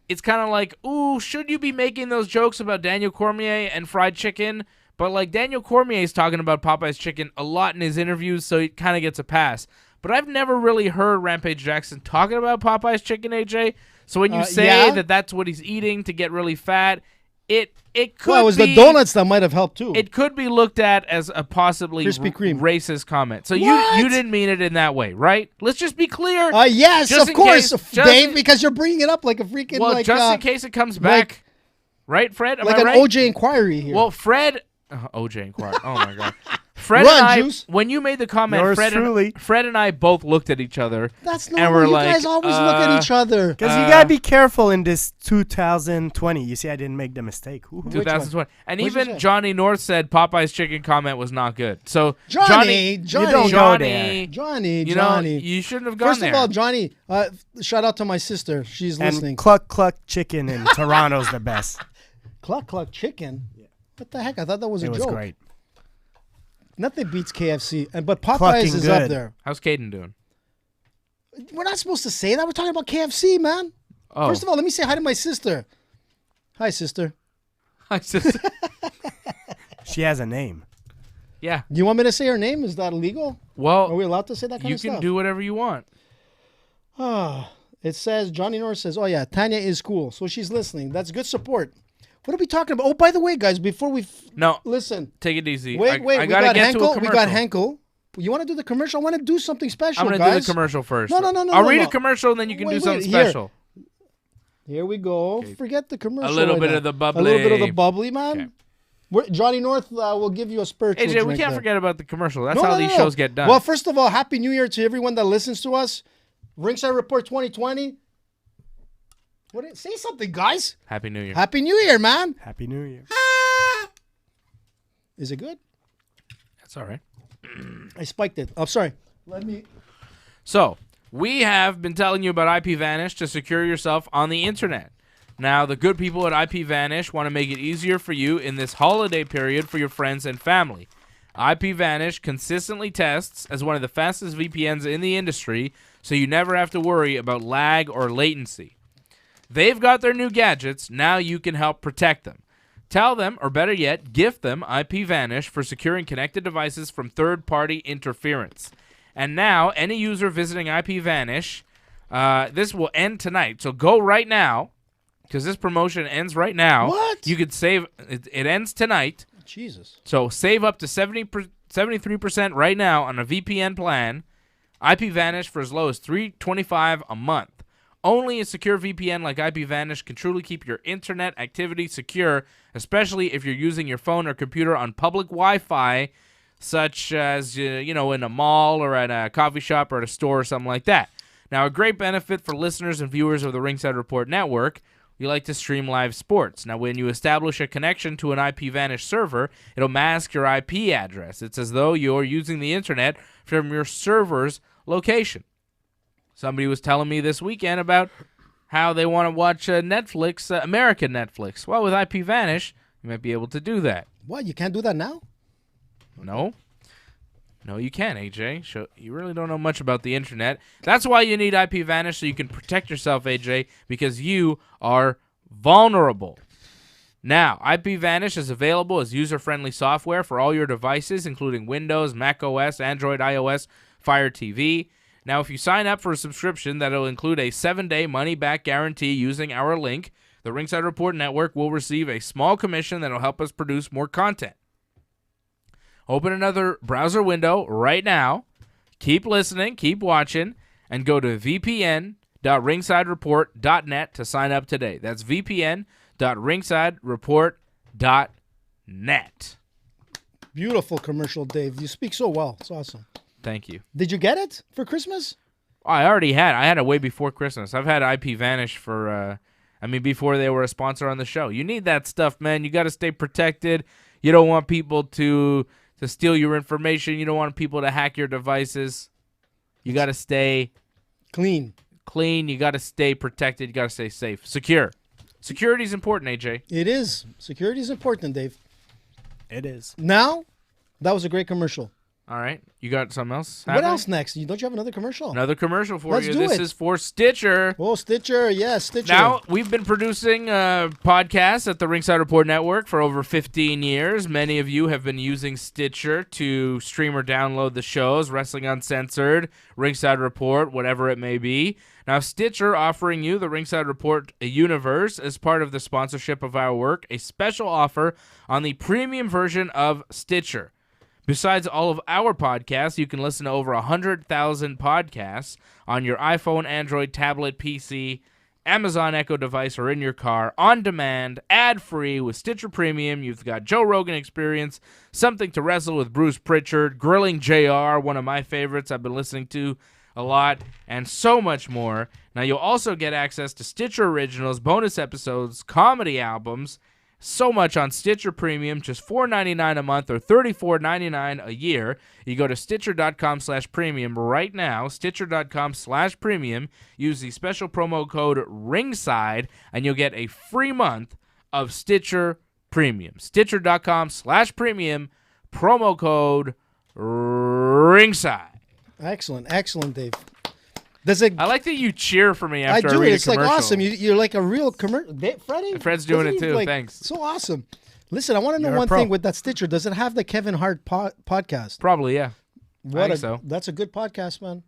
Speaker 1: of like, ooh, should you be making those jokes about Daniel Cormier and fried chicken? But, like, Daniel Cormier is talking about Popeye's chicken a lot in his interviews, so he kind of gets a pass. But I've never really heard Rampage Jackson talking about Popeye's chicken, AJ. So when you say that that's what he's eating to get really fat, it could
Speaker 2: Well, it was the donuts that might have helped, too.
Speaker 1: It could be looked at as a possibly
Speaker 2: Krispy Kreme.
Speaker 1: Racist comment. So you didn't mean it in that way, right? Let's just be clear.
Speaker 2: Yes,
Speaker 1: just
Speaker 2: of course,
Speaker 1: case,
Speaker 2: Dave, because you're bringing it up like a freaking...
Speaker 1: Well, just in case it comes back. Right, Fred? Am I right?
Speaker 2: OJ inquiry here.
Speaker 1: Well, Fred... OJ inquiry. Oh, my God. Fred
Speaker 2: Run,
Speaker 1: and I,
Speaker 2: Juice.
Speaker 1: when you made the comment, Fred and I both looked at each other.
Speaker 2: That's
Speaker 1: and
Speaker 2: normal.
Speaker 1: we're
Speaker 2: You
Speaker 1: like,
Speaker 2: guys always look at each other.
Speaker 3: Because you got to be careful in this 2020. You see, I didn't make the mistake.
Speaker 1: 2020. And
Speaker 2: What'd you
Speaker 1: even
Speaker 2: say?
Speaker 1: Johnny North said Popeye's chicken comment was not good. So,
Speaker 2: Johnny,
Speaker 3: you don't go there.
Speaker 2: Johnny,
Speaker 1: you know, you shouldn't have gone
Speaker 2: First
Speaker 1: there.
Speaker 2: of all, Johnny, shout out to my sister. She's listening.
Speaker 3: And Cluck Cluck Chicken in Toronto's the best.
Speaker 2: Cluck Cluck Chicken? What the heck? I thought that was a joke.
Speaker 3: It was great.
Speaker 2: Nothing beats KFC, but Popeyes
Speaker 3: Clucking
Speaker 2: is
Speaker 3: good.
Speaker 2: up there.
Speaker 1: How's Caden doing?
Speaker 2: We're not supposed to say that. We're talking about KFC, man.
Speaker 1: Oh.
Speaker 2: First of all, let me say hi to my sister. Hi, sister.
Speaker 1: Hi, sister.
Speaker 3: She has a name.
Speaker 1: Yeah.
Speaker 2: Do you want me to say her name? Is that illegal?
Speaker 1: Well,
Speaker 2: Are we allowed to say that kind
Speaker 1: you
Speaker 2: of stuff?
Speaker 1: can do whatever you want.
Speaker 2: It says, Johnny Norris says, oh, yeah, Tanya is cool. So she's listening. That's good support. What are we talking about? Oh, by the way, guys, before we listen.
Speaker 1: Take it easy.
Speaker 2: Wait,
Speaker 1: I
Speaker 2: we
Speaker 1: gotta
Speaker 2: got
Speaker 1: get to a
Speaker 2: Henkel. We
Speaker 1: commercial.
Speaker 2: got Henkel. You want to do the commercial? I want to do something special,
Speaker 1: I'm going to do the commercial first.
Speaker 2: No.
Speaker 1: I'll read a commercial, and then you can do something special.
Speaker 2: Here we go.
Speaker 1: Okay.
Speaker 2: Forget the commercial.
Speaker 1: A little bit
Speaker 2: now.
Speaker 1: of the bubbly.
Speaker 2: A little bit of the bubbly, man.
Speaker 1: Okay.
Speaker 2: Johnny North will give you a spiritual
Speaker 1: AJ,
Speaker 2: drink
Speaker 1: we can't
Speaker 2: there.
Speaker 1: forget about the commercial. That's how these shows get done.
Speaker 2: Well, first of all, Happy New Year to everyone that listens to us. Ringside Report 2020. Say something, guys.
Speaker 1: Happy New Year.
Speaker 2: Happy New Year, man.
Speaker 3: Happy New Year.
Speaker 2: Is it good?
Speaker 1: That's all right.
Speaker 2: I spiked it. I'm sorry.
Speaker 1: So, we have been telling you about IPVanish to secure yourself on the internet. Now, the good people at IPVanish want to make it easier for you in this holiday period for your friends and family. IPVanish consistently tests as one of the fastest VPNs in the industry, so you never have to worry about lag or latency. They've got their new gadgets. Now you can help protect them. Tell them, or better yet, gift them IPVanish for securing connected devices from third-party interference. And now, any user visiting IPVanish, this will end tonight. So go right now, because this promotion ends right now.
Speaker 2: What?
Speaker 1: You could save. It ends tonight.
Speaker 2: Jesus.
Speaker 1: So save up to 73% right now on a VPN plan. IPVanish for as low as $325 a month. Only a secure VPN like IPVanish can truly keep your internet activity secure, especially if you're using your phone or computer on public Wi-Fi, such as in a mall or at a coffee shop or at a store or something like that. Now, a great benefit for listeners and viewers of the Ringside Report network. We like to stream live sports. Now, when you establish a connection to an IPVanish server, it'll mask your IP address. It's as though you're using the internet from your server's location. Somebody was telling me this weekend about how they want to watch Netflix, American Netflix. Well, with IPVanish, you might be able to do that.
Speaker 2: What? You can't do that now?
Speaker 1: No, you can, AJ. You really don't know much about the internet. That's why you need IPVanish, so you can protect yourself, AJ, because you are vulnerable. Now, IPVanish is available as user-friendly software for all your devices, including Windows, Mac OS, Android, iOS, Fire TV. Now, if you sign up for a subscription that'll include a 7-day money-back guarantee using our link, the Ringside Report Network will receive a small commission that'll help us produce more content. Open another browser window right now. Keep listening, keep watching, and go to vpn.ringsidereport.net to sign up today. That's vpn.ringsidereport.net.
Speaker 2: Beautiful commercial, Dave. You speak so well. It's awesome.
Speaker 1: Thank you.
Speaker 2: Did you get it for Christmas?
Speaker 1: I already had. I had it way before Christmas. I've had IPVanish for, before they were a sponsor on the show. You need that stuff, man. You got to stay protected. You don't want people to to steal your information. You don't want people to hack your devices. You got to stay
Speaker 2: Clean.
Speaker 1: You got to stay protected. You got to stay safe. Secure. Security is important, AJ.
Speaker 2: It is. Security is important, Dave.
Speaker 3: It is.
Speaker 2: Now, that was a great commercial.
Speaker 1: All right. You got something else?
Speaker 2: What else next? Don't you have another commercial?
Speaker 1: Another commercial for
Speaker 2: Let's
Speaker 1: you.
Speaker 2: do
Speaker 1: This
Speaker 2: it.
Speaker 1: is for Stitcher.
Speaker 2: Oh, Stitcher. Yes, Stitcher.
Speaker 1: Now, we've been producing podcasts at the Ringside Report Network for over 15 years. Many of you have been using Stitcher to stream or download the shows, Wrestling Uncensored, Ringside Report, whatever it may be. Now, Stitcher offering you the Ringside Report universe as part of the sponsorship of our work, a special offer on the premium version of Stitcher. Besides all of our podcasts, you can listen to over 100,000 podcasts on your iPhone, Android, tablet, PC, Amazon Echo device, or in your car, on demand, ad-free with Stitcher Premium. You've got Joe Rogan Experience, Something to Wrestle with Bruce Pritchard, Grilling JR, one of my favorites I've been listening to a lot, and so much more. Now, you'll also get access to Stitcher Originals, bonus episodes, comedy albums, so much on Stitcher Premium, just $4.99 a month or $34.99 a year. You go to Stitcher.com/premium right now, Stitcher.com/premium. Use the special promo code RINGSIDE, and you'll get a free month of Stitcher Premium. Stitcher.com/premium, promo code RINGSIDE.
Speaker 2: Excellent, Dave. I
Speaker 1: like that you cheer for me after I
Speaker 2: do
Speaker 1: read
Speaker 2: it.
Speaker 1: a
Speaker 2: It's like
Speaker 1: commercial.
Speaker 2: awesome. You're like a real commercial. Freddie?
Speaker 1: Fred's doing it too.
Speaker 2: Like,
Speaker 1: Thanks.
Speaker 2: So awesome. Listen, I want to know
Speaker 3: You're a
Speaker 2: one
Speaker 3: pro.
Speaker 2: thing with that Stitcher. Does it have the Kevin Hart podcast?
Speaker 1: Probably, yeah. I think so.
Speaker 2: That's a good podcast, man.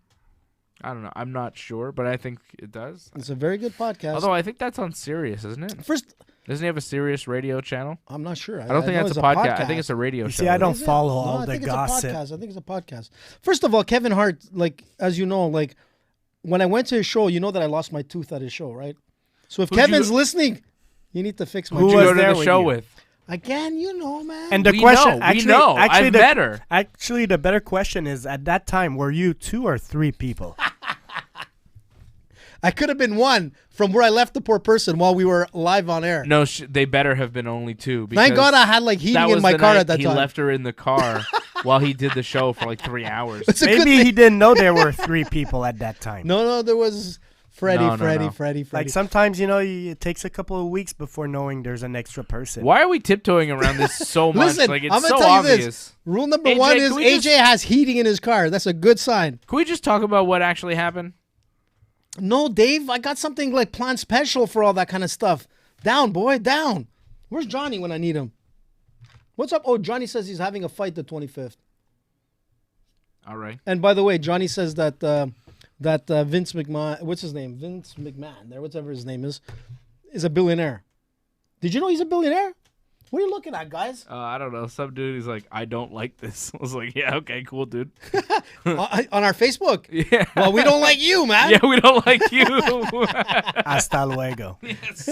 Speaker 1: I don't know. I'm not sure, but I think it does.
Speaker 2: It's a very good podcast.
Speaker 1: Although I think that's on Sirius, isn't it?
Speaker 2: First,
Speaker 1: Doesn't he have a Sirius radio channel?
Speaker 2: I'm not sure.
Speaker 1: I don't think
Speaker 2: know
Speaker 1: that's
Speaker 2: it's
Speaker 1: a podcast. I think it's a radio
Speaker 3: You
Speaker 1: show.
Speaker 3: see, I don't
Speaker 2: Is it?
Speaker 3: follow
Speaker 2: No,
Speaker 3: all
Speaker 2: I
Speaker 3: the
Speaker 2: think
Speaker 3: gossip.
Speaker 2: It's a podcast. I think it's a podcast. First of all, Kevin Hart, like, as you know, like, when I went to his show, you know that I lost my tooth at his show, right? So if
Speaker 1: Who'd you
Speaker 2: Kevin's
Speaker 1: go-
Speaker 2: listening, you need to fix my
Speaker 3: Who
Speaker 1: Who'd
Speaker 2: tooth.
Speaker 1: you
Speaker 3: was
Speaker 1: go to
Speaker 3: there
Speaker 1: the
Speaker 3: with
Speaker 1: show
Speaker 3: you?
Speaker 1: with?
Speaker 2: Again, you know, man.
Speaker 3: And the
Speaker 1: We
Speaker 3: question,
Speaker 1: know.
Speaker 3: actually,
Speaker 1: We know.
Speaker 3: actually,
Speaker 1: I've
Speaker 3: the,
Speaker 1: met her.
Speaker 3: Actually, the better question is: at that time, were you 2 or 3 people?
Speaker 2: I could have been one from where I left the poor person while we were live on air.
Speaker 1: No, they better have been only 2.
Speaker 2: Thank
Speaker 1: because
Speaker 2: God I had like
Speaker 1: that
Speaker 2: heating
Speaker 1: was
Speaker 2: in my
Speaker 1: the
Speaker 2: car
Speaker 1: night
Speaker 2: at that
Speaker 1: he
Speaker 2: time.
Speaker 1: left her in the car while he did the show for like 3 hours.
Speaker 2: It's a good
Speaker 3: Maybe
Speaker 2: thing.
Speaker 3: he didn't know there were 3 people at that time.
Speaker 2: No, there was Freddie.
Speaker 3: Like sometimes, it takes a couple of weeks before knowing there's an extra person.
Speaker 1: Why are we tiptoeing around this so much?
Speaker 2: Listen,
Speaker 1: Like it's
Speaker 2: I'm gonna
Speaker 1: so
Speaker 2: tell you
Speaker 1: obvious.
Speaker 2: this. Rule number
Speaker 1: AJ,
Speaker 2: 1 is
Speaker 1: can we
Speaker 2: AJ
Speaker 1: just-
Speaker 2: has heating in his car. That's a good sign.
Speaker 1: Can we just talk about what actually happened?
Speaker 2: No, Dave, I got something like planned special for all that kind of stuff. Down, boy, down. Where's Johnny when I need him? What's up? Oh, Johnny says he's having a fight the 25th.
Speaker 1: All right.
Speaker 2: And by the way, Johnny says that Vince McMahon, what's his name? Vince McMahon, whatever his name is a billionaire. Did you know he's a billionaire? What are you looking at, guys?
Speaker 1: I don't know. Some dude is like, I don't like this. I was like, yeah, okay, cool, dude.
Speaker 2: On our Facebook.
Speaker 1: Yeah.
Speaker 2: Well, we don't like you, man.
Speaker 1: Yeah, we don't like you.
Speaker 3: Hasta luego.
Speaker 1: Yes,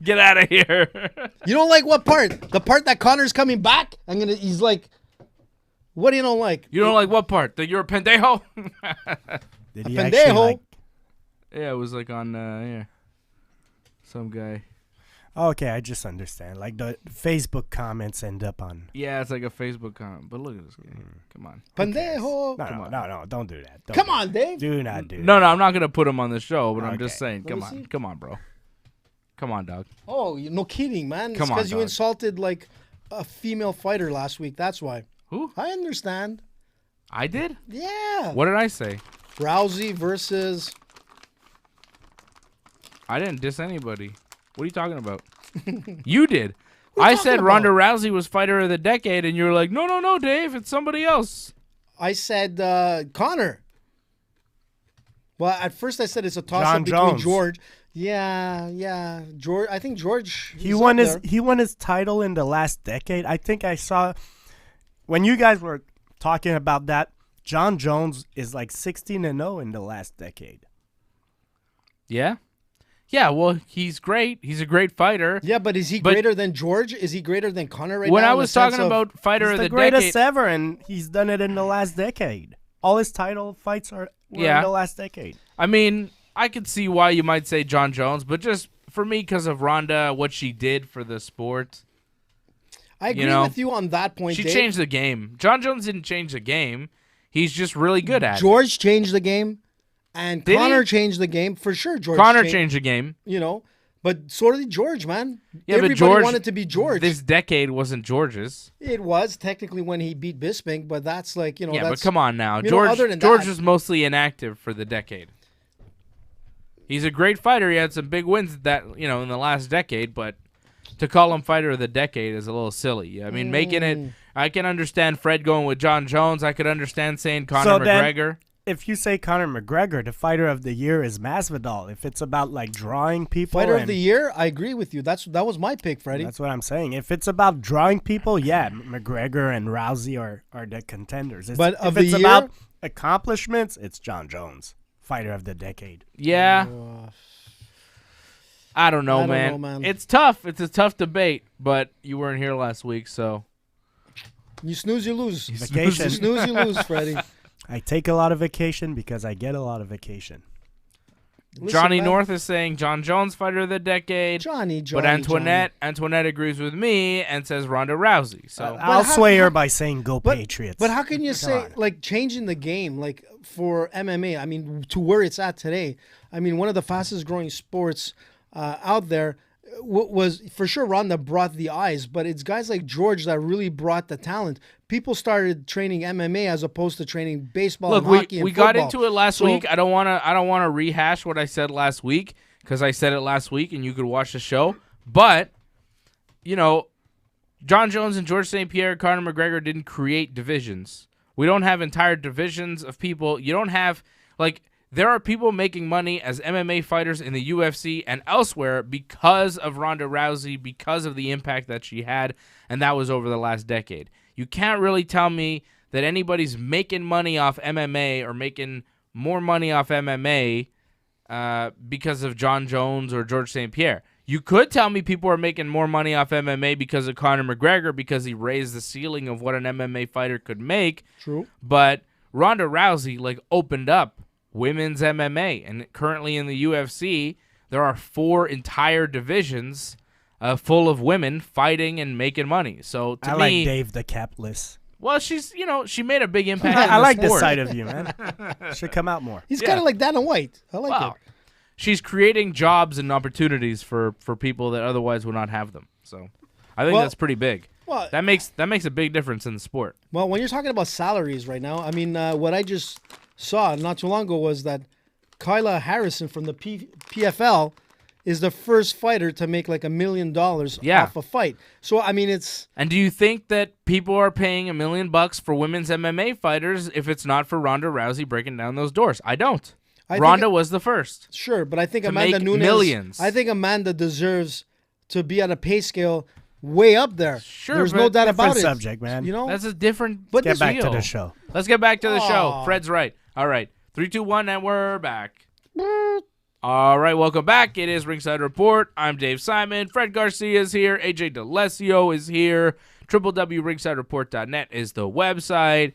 Speaker 1: get out of here.
Speaker 2: You don't like what part? The part that Connor's coming back? He's like, what do you don't like?
Speaker 1: You don't like what part? That you're a pendejo?
Speaker 3: Did he
Speaker 2: Pendejo.
Speaker 3: actually like?
Speaker 1: Yeah, it was like on, some guy.
Speaker 3: Okay, I just understand. Like the Facebook comments end up on.
Speaker 1: Yeah, it's like a Facebook comment. But look at this guy. Come on.
Speaker 2: Pendejo.
Speaker 3: No, don't do that. Don't
Speaker 2: Come
Speaker 3: do
Speaker 2: on,
Speaker 3: that.
Speaker 2: Dave.
Speaker 3: Do not do
Speaker 1: No, I'm not going to put him on the show, but I'm just
Speaker 3: Okay.
Speaker 1: saying.
Speaker 2: Let me
Speaker 1: Come on.
Speaker 2: see.
Speaker 1: Come on, bro. Come on, dog.
Speaker 2: Oh, no kidding, man. It's
Speaker 1: Come on,
Speaker 2: because you
Speaker 1: dog.
Speaker 2: insulted like a female fighter last week. That's why.
Speaker 1: Who?
Speaker 2: I understand.
Speaker 1: I did?
Speaker 2: Yeah.
Speaker 1: What did I say?
Speaker 2: Rousey versus.
Speaker 1: I didn't diss anybody. What are you talking about? You did.
Speaker 2: What are you
Speaker 1: I said
Speaker 2: talking
Speaker 1: Ronda
Speaker 2: about?
Speaker 1: Rousey was fighter of the decade, and you were like, no, Dave, it's somebody else.
Speaker 2: I said Connor. Well, at first I said it's a toss-up
Speaker 3: John
Speaker 2: between
Speaker 3: Jones.
Speaker 2: George. Yeah. George. I think George.
Speaker 3: He
Speaker 2: he's
Speaker 3: won
Speaker 2: up
Speaker 3: his
Speaker 2: there.
Speaker 3: he won his title in the last decade. I think I saw when you guys were talking about that. John Jones is like 16-0 in the last decade.
Speaker 1: Yeah? Yeah, well, he's great. He's a great fighter.
Speaker 2: Yeah, but is he
Speaker 1: But-
Speaker 2: greater than George? Is he greater than Connor right
Speaker 1: When
Speaker 2: now?
Speaker 1: I
Speaker 2: in the
Speaker 1: was
Speaker 2: sense
Speaker 1: talking
Speaker 2: of-
Speaker 1: about fighter
Speaker 3: He's
Speaker 1: of
Speaker 3: the
Speaker 1: the
Speaker 3: greatest
Speaker 1: decade,
Speaker 3: ever, and he's done it in the last decade. All his title fights were
Speaker 1: Yeah.
Speaker 3: in the last decade.
Speaker 1: I mean, I could see why you might say John Jones, but just for me, because of Ronda, what she did for the sport.
Speaker 2: I agree
Speaker 1: You know?
Speaker 2: with you on that point,
Speaker 1: She
Speaker 2: Dave.
Speaker 1: changed the game. John Jones didn't change the game. He's just really good at it.
Speaker 2: George changed the game, and
Speaker 1: Did
Speaker 2: Conor
Speaker 1: he?
Speaker 2: changed the game for sure. George
Speaker 1: Conor changed the game.
Speaker 2: You know, but so did George, man.
Speaker 1: Yeah,
Speaker 2: Everybody
Speaker 1: but George
Speaker 2: wanted to be George.
Speaker 1: This decade wasn't George's.
Speaker 2: It was technically when he beat Bisping, but that's like, you know.
Speaker 1: Yeah,
Speaker 2: that's,
Speaker 1: but come on now.
Speaker 2: you know,
Speaker 1: George
Speaker 2: other than
Speaker 1: George
Speaker 2: that-
Speaker 1: was mostly inactive for the decade. He's a great fighter. He had some big wins that, in the last decade, but to call him fighter of the decade is a little silly. I mean, making it, I can understand Fred going with John Jones. I could understand saying Conor McGregor.
Speaker 3: If you say Conor McGregor, the fighter of the year is Masvidal. If it's about like drawing people,
Speaker 2: Fighter of the year, I agree with you. That was my pick, Freddie.
Speaker 3: That's what I'm saying. If it's about drawing people, yeah, McGregor and Rousey are the contenders.
Speaker 2: But
Speaker 3: if
Speaker 2: of the
Speaker 3: it's
Speaker 2: year?
Speaker 3: about accomplishments, it's John Jones, fighter of the decade.
Speaker 1: Yeah. I don't know,
Speaker 2: I don't
Speaker 1: man.
Speaker 2: know, man.
Speaker 1: It's tough. It's a tough debate, but you weren't here last week, so.
Speaker 2: You snooze, you lose.
Speaker 3: Vacation.
Speaker 2: You snooze, you lose, Freddie.
Speaker 3: I take a lot of vacation because I get a lot of vacation.
Speaker 2: Listen,
Speaker 1: Johnny
Speaker 2: man.
Speaker 1: North is saying John Jones fighter of the decade.
Speaker 2: Johnny,
Speaker 1: But Antoinette agrees with me and says Ronda Rousey. So
Speaker 3: I'll
Speaker 2: how-
Speaker 3: sway her
Speaker 2: how-
Speaker 3: by saying go Patriots.
Speaker 2: But how can you say
Speaker 3: on.
Speaker 2: like changing the game like for MMA? I mean, to where it's at today. I mean, one of the fastest growing sports out there was for sure Ronda brought the eyes, but it's guys like George that really brought the talent. People started training MMA as opposed to training baseball
Speaker 1: look,
Speaker 2: and hockey
Speaker 1: we
Speaker 2: and
Speaker 1: got
Speaker 2: football.
Speaker 1: into it last
Speaker 2: So-
Speaker 1: week. I don't want to rehash what I said last week because I said it last week and you could watch the show. But John Jones and George St-Pierre, Conor McGregor didn't create divisions. We don't have entire divisions of people. You don't have there are people making money as MMA fighters in the UFC and elsewhere because of Ronda Rousey, because of the impact that she had, and that was over the last decade. You can't really tell me that anybody's making money off MMA or making more money off MMA because of John Jones or George St. Pierre. You could tell me people are making more money off MMA because of Conor McGregor because he raised the ceiling of what an MMA fighter could make.
Speaker 2: True.
Speaker 1: But Ronda Rousey opened up women's MMA, and currently in the UFC, there are 4 entire divisions full of women fighting and making money. So to
Speaker 3: I
Speaker 1: me,
Speaker 3: like Dave the Capless.
Speaker 1: well, she made a big impact.
Speaker 3: I
Speaker 1: in
Speaker 3: like
Speaker 1: the
Speaker 3: this
Speaker 1: sport.
Speaker 3: side of you, man. Should come out more.
Speaker 2: He's
Speaker 1: Yeah.
Speaker 2: kind of like Dana White. I like
Speaker 1: Wow.
Speaker 2: it.
Speaker 1: She's creating jobs and opportunities for people that otherwise would not have them. So I think
Speaker 2: Well-
Speaker 1: that's pretty big.
Speaker 2: Well,
Speaker 1: That makes a big difference in the sport.
Speaker 2: Well, when you're talking about salaries right now, I mean, what I just saw not too long ago was that Kyla Harrison from the PFL is the first fighter to make $1 million off a fight. So, I mean, it's...
Speaker 1: And do you think that people are paying $1 million for women's MMA fighters if it's not for Ronda Rousey breaking down those doors? I don't.
Speaker 2: I
Speaker 1: Ronda
Speaker 2: think-
Speaker 1: was the first.
Speaker 2: Sure, but I think
Speaker 1: To
Speaker 2: Amanda
Speaker 1: make
Speaker 2: Nunes...
Speaker 1: millions.
Speaker 2: I think Amanda deserves to be on a pay scale way up there.
Speaker 1: Sure,
Speaker 2: There's
Speaker 1: but
Speaker 2: no doubt about
Speaker 3: Different
Speaker 2: it.
Speaker 3: subject, man.
Speaker 2: You know?
Speaker 1: That's a different
Speaker 2: But
Speaker 3: Get back to
Speaker 1: deal.
Speaker 3: the show.
Speaker 1: Let's get back to the show.
Speaker 2: Aw.
Speaker 1: Fred's right. All right. 3, 2, 1, and we're back. All right, welcome back. It is Ringside Report. I'm Dave Simon. Fred Garcia is here. AJ DeLesio is here. www.ringsidereport.net is the website.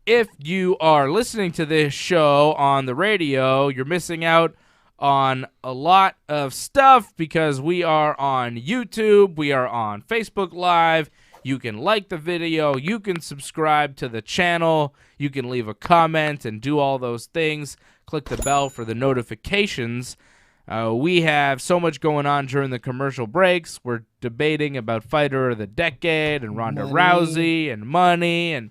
Speaker 1: If you are listening to this show on the radio, you're missing out on a lot of stuff because we are on YouTube. We are on Facebook Live. You can like the video. You can subscribe to the channel. You can leave a comment and do all those things. Click the bell for the notifications. We have so much going on during the commercial breaks. We're debating about Fighter of the Decade and Ronda Rousey and money and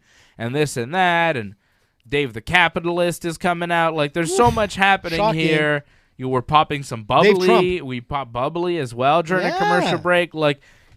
Speaker 1: this and that. And Dave the Capitalist is coming out. There's so much happening
Speaker 2: Shocking.
Speaker 1: here. You were popping some bubbly. We pop bubbly as well during a commercial break.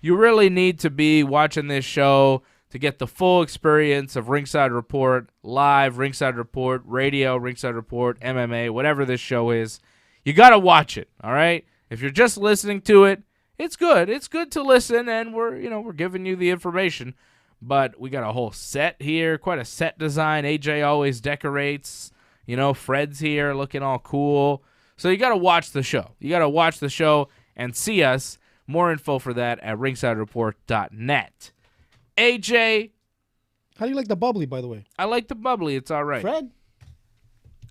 Speaker 1: You really need to be watching this show to get the full experience of Ringside Report live, Ringside Report radio, Ringside Report MMA, whatever this show is. You got to watch it, all right? If you're just listening to it, it's good. It's good to listen, and we're giving you the information. But we got a whole set here, quite a set design. AJ always decorates. Fred's here looking all cool. So you got to watch the show. You got to watch the show and see us. More info for that at ringsidereport.net. AJ,
Speaker 2: How do you like the bubbly, by the way?
Speaker 1: I like the bubbly. It's all right.
Speaker 2: Fred?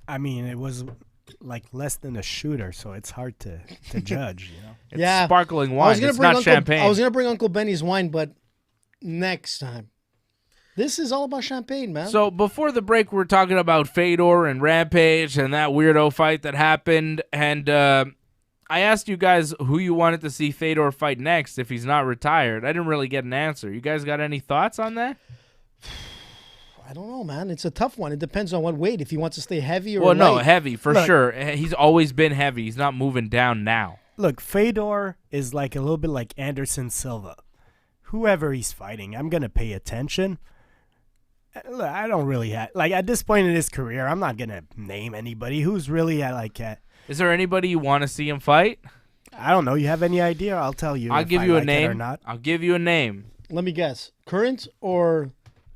Speaker 3: I mean, it was less than a shooter, so it's hard to judge,
Speaker 1: It's sparkling wine. It's not champagne.
Speaker 2: I was gonna bring Uncle Benny's wine, but next time. This is all about champagne, man.
Speaker 1: So before the break, we were talking about Fedor and Rampage and that weirdo fight that happened. And I asked you guys who you wanted to see Fedor fight next if he's not retired. I didn't really get an answer. You guys got any thoughts on that?
Speaker 2: I don't know, man. It's a tough one. It depends on what weight. If he wants to stay heavy or
Speaker 1: Well, no,
Speaker 2: light.
Speaker 1: heavy for sure. He's always been heavy. He's not moving down now.
Speaker 3: Look, Fedor is like a little bit like Anderson Silva. Whoever he's fighting, I'm going to pay attention. Look, I don't really have, like, at this point in his career, I'm not going to name anybody who's really
Speaker 1: Is there anybody you want to see him fight?
Speaker 3: I don't know. You have any idea? I'll tell you.
Speaker 1: I'll give you a name.
Speaker 3: Or not.
Speaker 1: I'll give you a name.
Speaker 2: Let me guess. Current or